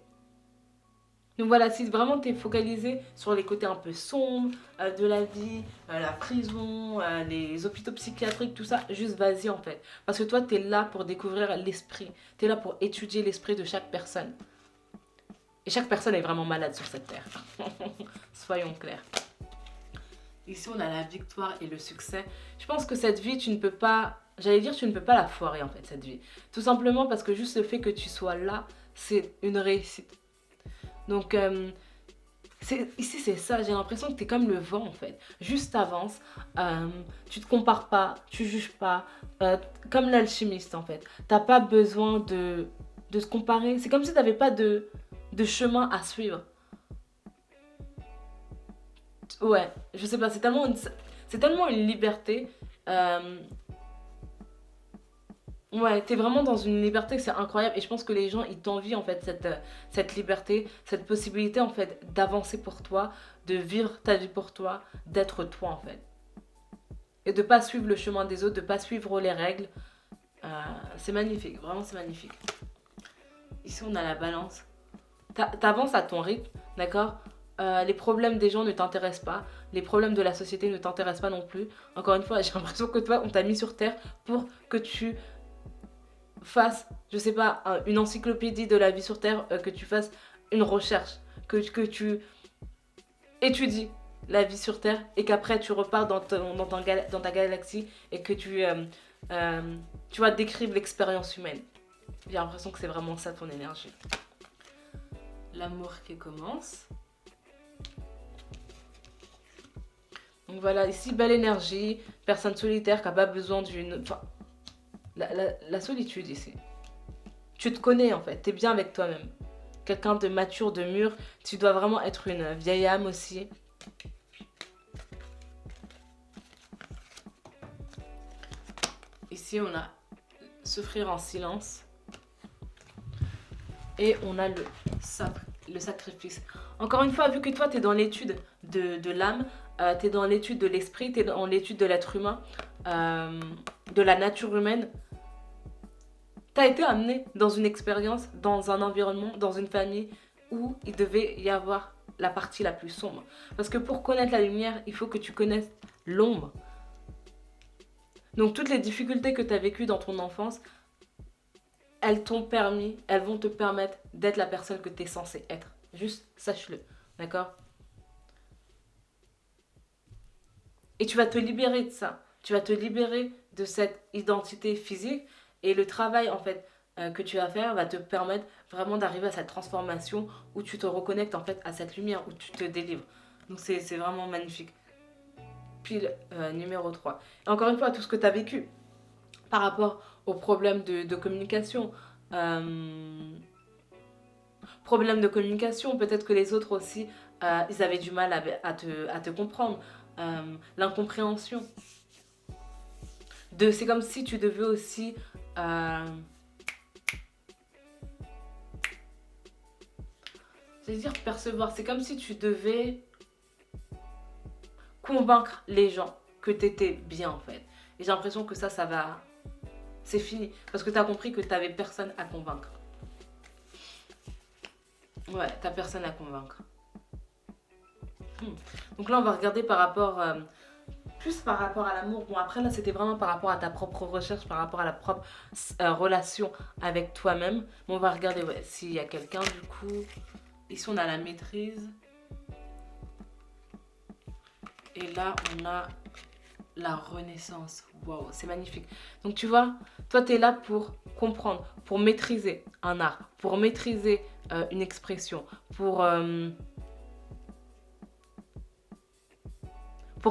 Donc voilà, si vraiment tu es focalisé sur les côtés un peu sombres de la vie, la prison, les hôpitaux psychiatriques, tout ça, juste vas-y en fait. Parce que toi, tu es là pour découvrir l'esprit. Tu es là pour étudier l'esprit de chaque personne. Et chaque personne est vraiment malade sur cette terre. Soyons clairs. Ici, on a la victoire et le succès. Je pense que cette vie, tu ne peux pas... J'allais dire, tu ne peux pas la foirer, en fait, cette vie. Tout simplement parce que juste le fait que tu sois là, c'est une réussite. Donc, ici, c'est ça. J'ai l'impression que tu es comme le vent, en fait. Juste avance. Tu te compares pas. Tu juges pas. Comme l'alchimiste, en fait. T'as pas besoin de se comparer. C'est comme si tu n'avais pas de chemin à suivre. Ouais, je sais pas, c'est tellement une liberté. Euh, ouais, t'es vraiment dans une liberté que c'est incroyable. Et je pense que les gens, ils t'envient en fait cette liberté, cette possibilité en fait d'avancer pour toi, de vivre ta vie pour toi, d'être toi en fait. Et de pas suivre le chemin des autres, de pas suivre les règles. Euh, c'est magnifique, vraiment c'est magnifique. Ici, on a la balance. T'avances à ton rythme, d'accord? Les problèmes des gens ne t'intéressent pas, les problèmes de la société ne t'intéressent pas non plus. Encore une fois, j'ai l'impression que toi, on t'a mis sur terre pour que tu fasses, je sais pas, une encyclopédie de la vie sur terre, que tu fasses une recherche, que tu étudies la vie sur terre et qu'après tu repars dans ta galaxie et que tu vas décrire l'expérience humaine. J'ai l'impression que c'est vraiment ça ton énergie. L'amour qui commence. Donc voilà, ici, belle énergie, personne solitaire qui n'a pas besoin d'une... Enfin, la solitude ici. Tu te connais en fait, tu es bien avec toi-même. Quelqu'un de mature, de mûr, tu dois vraiment être une vieille âme aussi. Ici, on a souffrir en silence. Et on a le sacrifice. Encore une fois, vu que toi, tu es dans l'étude de l'âme, tu es dans l'étude de l'esprit, tu es dans l'étude de l'être humain, de la nature humaine, tu as été amené dans une expérience, dans un environnement, dans une famille où il devait y avoir la partie la plus sombre. Parce que pour connaître la lumière, il faut que tu connaisses l'ombre. Donc toutes les difficultés que tu as vécues dans ton enfance, elles vont te permettre d'être la personne que tu es censé être. Juste sache-le, d'accord? Et tu vas te libérer de ça. Tu vas te libérer de cette identité physique. Et le travail, en fait, que tu vas faire va te permettre vraiment d'arriver à cette transformation où tu te reconnectes, en fait, à cette lumière, où tu te délivres. Donc, c'est vraiment magnifique. Pile numéro 3. Et encore une fois, tout ce que tu as vécu par rapport aux problèmes de communication. Problèmes de communication, peut-être que les autres aussi, ils avaient du mal à te comprendre. L'incompréhension. C'est comme si tu devais aussi... c'est-à-dire percevoir. C'est comme si tu devais convaincre les gens que tu étais bien en fait. Et j'ai l'impression que ça va... C'est fini. Parce que tu as compris que tu n'avais personne à convaincre. Ouais, tu n'as personne à convaincre. Donc là, on va regarder plus par rapport à l'amour. Bon, après, là, c'était vraiment par rapport à ta propre recherche, par rapport à la propre relation avec toi-même. Mais on va regarder s'il y a quelqu'un, du coup. Ici, on a la maîtrise. Et là, on a la renaissance. Waouh, c'est magnifique. Donc tu vois, toi tu es là pour comprendre, pour maîtriser un art, pour maîtriser une expression, pour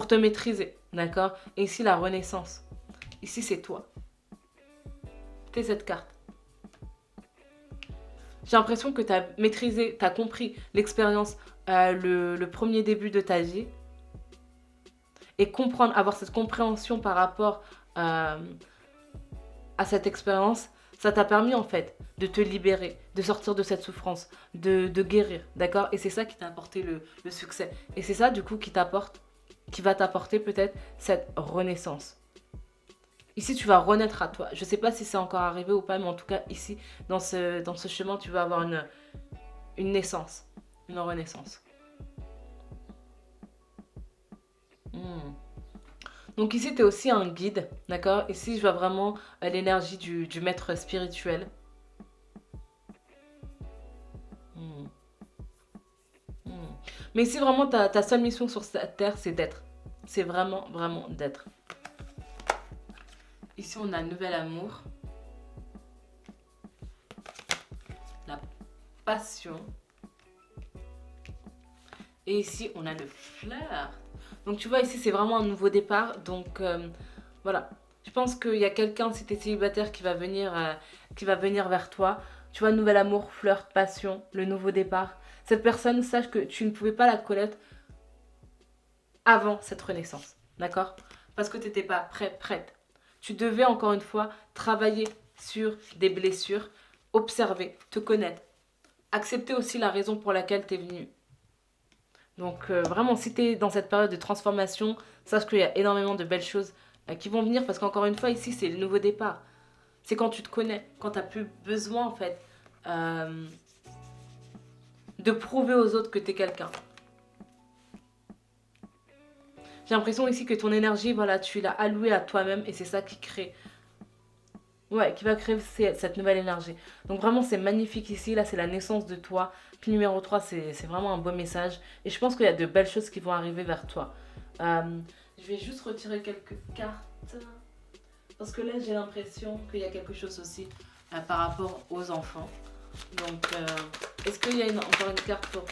te maîtriser, d'accord? Et ici la renaissance. Ici c'est toi. T'es cette carte. J'ai l'impression que tu as maîtrisé, tu as compris l'expérience, le premier début de ta vie. Et comprendre, avoir cette compréhension par rapport à cette expérience, ça t'a permis en fait de te libérer, de sortir de cette souffrance, de guérir, d'accord? Et c'est ça qui t'a apporté le succès. Et c'est ça du coup qui va t'apporter peut-être cette renaissance. Ici, tu vas renaître à toi. Je ne sais pas si c'est encore arrivé ou pas, mais en tout cas, ici, dans ce chemin, tu vas avoir une naissance, une renaissance. Hmm. Donc ici, tu es aussi un guide, d'accord? Ici, je vois vraiment l'énergie du maître spirituel. Hmm. Hmm. Mais ici, vraiment, ta seule mission sur cette terre, c'est d'être. C'est vraiment, vraiment d'être. Ici, on a un nouvel amour. La passion. Et ici, on a le fleur. Donc, tu vois, ici, c'est vraiment un nouveau départ. Donc, voilà. Je pense qu'il y a quelqu'un, si tu es célibataire, qui va venir vers toi. Tu vois, nouvel amour, fleur, passion, le nouveau départ. Cette personne, sache que tu ne pouvais pas la connaître avant cette renaissance. D'accord? Parce que tu n'étais pas prête. Tu devais, encore une fois, travailler sur des blessures, observer, te connaître. Accepter aussi la raison pour laquelle tu es venu. Donc vraiment, si tu es dans cette période de transformation, sache qu'il y a énormément de belles choses qui vont venir parce qu'encore une fois, ici, c'est le nouveau départ. C'est quand tu te connais, quand tu n'as plus besoin, en fait, de prouver aux autres que tu es quelqu'un. J'ai l'impression ici que ton énergie, voilà, tu l'as allouée à toi-même et c'est ça qui crée. Ouais, qui va créer cette nouvelle énergie. Donc vraiment, c'est magnifique ici. Là, c'est la naissance de toi. Puis numéro 3, c'est vraiment un beau message. Et je pense qu'il y a de belles choses qui vont arriver vers toi. Je vais juste retirer quelques cartes. Parce que là, j'ai l'impression qu'il y a quelque chose aussi par rapport aux enfants. Donc, est-ce qu'il y a encore une carte pour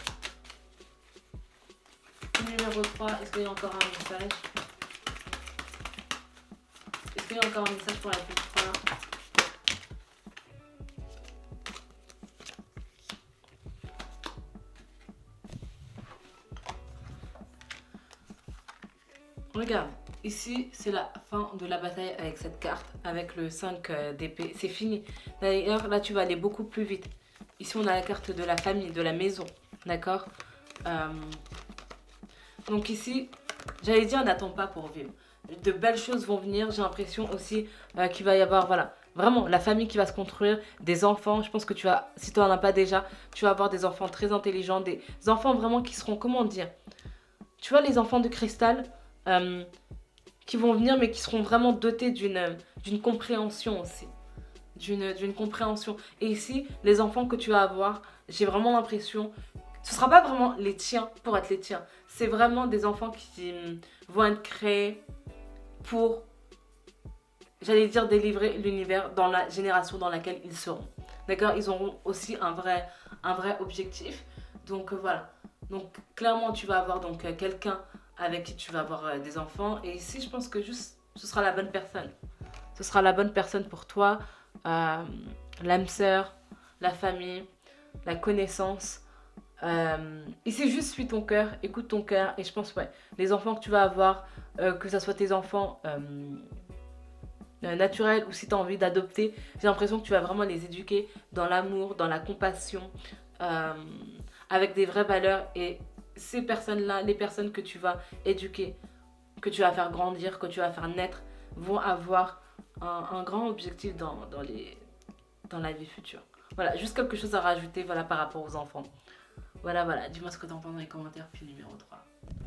numéro 3? Est-ce qu'il y a encore un message? Est-ce qu'il y a encore un message pour la petite 3? Regarde, ici c'est la fin de la bataille avec cette carte, avec le 5 d'épée, c'est fini. D'ailleurs là tu vas aller beaucoup plus vite. Ici on a la carte de la famille, de la maison, d'accord? Donc ici, j'allais dire n'attends pas pour vivre. De belles choses vont venir, j'ai l'impression aussi qu'il va y avoir, voilà, vraiment la famille qui va se construire, des enfants, je pense que tu vas, si tu n'en as pas déjà, tu vas avoir des enfants très intelligents, des enfants vraiment qui seront, comment dire, tu vois les enfants de cristal qui vont venir mais qui seront vraiment dotés d'une compréhension aussi. D'une compréhension. Et ici, les enfants que tu vas avoir, j'ai vraiment l'impression, ce ne sera pas vraiment les tiens pour être les tiens. C'est vraiment des enfants qui vont être créés pour, j'allais dire, délivrer l'univers dans la génération dans laquelle ils seront. D'accord? Ils auront aussi un vrai objectif. Donc voilà. Donc clairement, tu vas avoir donc quelqu'un avec qui tu vas avoir des enfants. Et ici, je pense que juste, ce sera la bonne personne. Ce sera la bonne personne pour toi. L'âme sœur, la famille, la connaissance. Ici, juste suis ton cœur, écoute ton cœur. Et je pense, ouais, les enfants que tu vas avoir, que ce soit tes enfants naturels ou si tu as envie d'adopter, j'ai l'impression que tu vas vraiment les éduquer dans l'amour, dans la compassion, avec des vraies valeurs. Et ces personnes-là, les personnes que tu vas éduquer, que tu vas faire grandir, que tu vas faire naître, vont avoir un grand objectif dans la vie future. Voilà, juste quelque chose à rajouter voilà, par rapport aux enfants. Voilà, dis-moi ce que tu en penses dans les commentaires, puis numéro 3.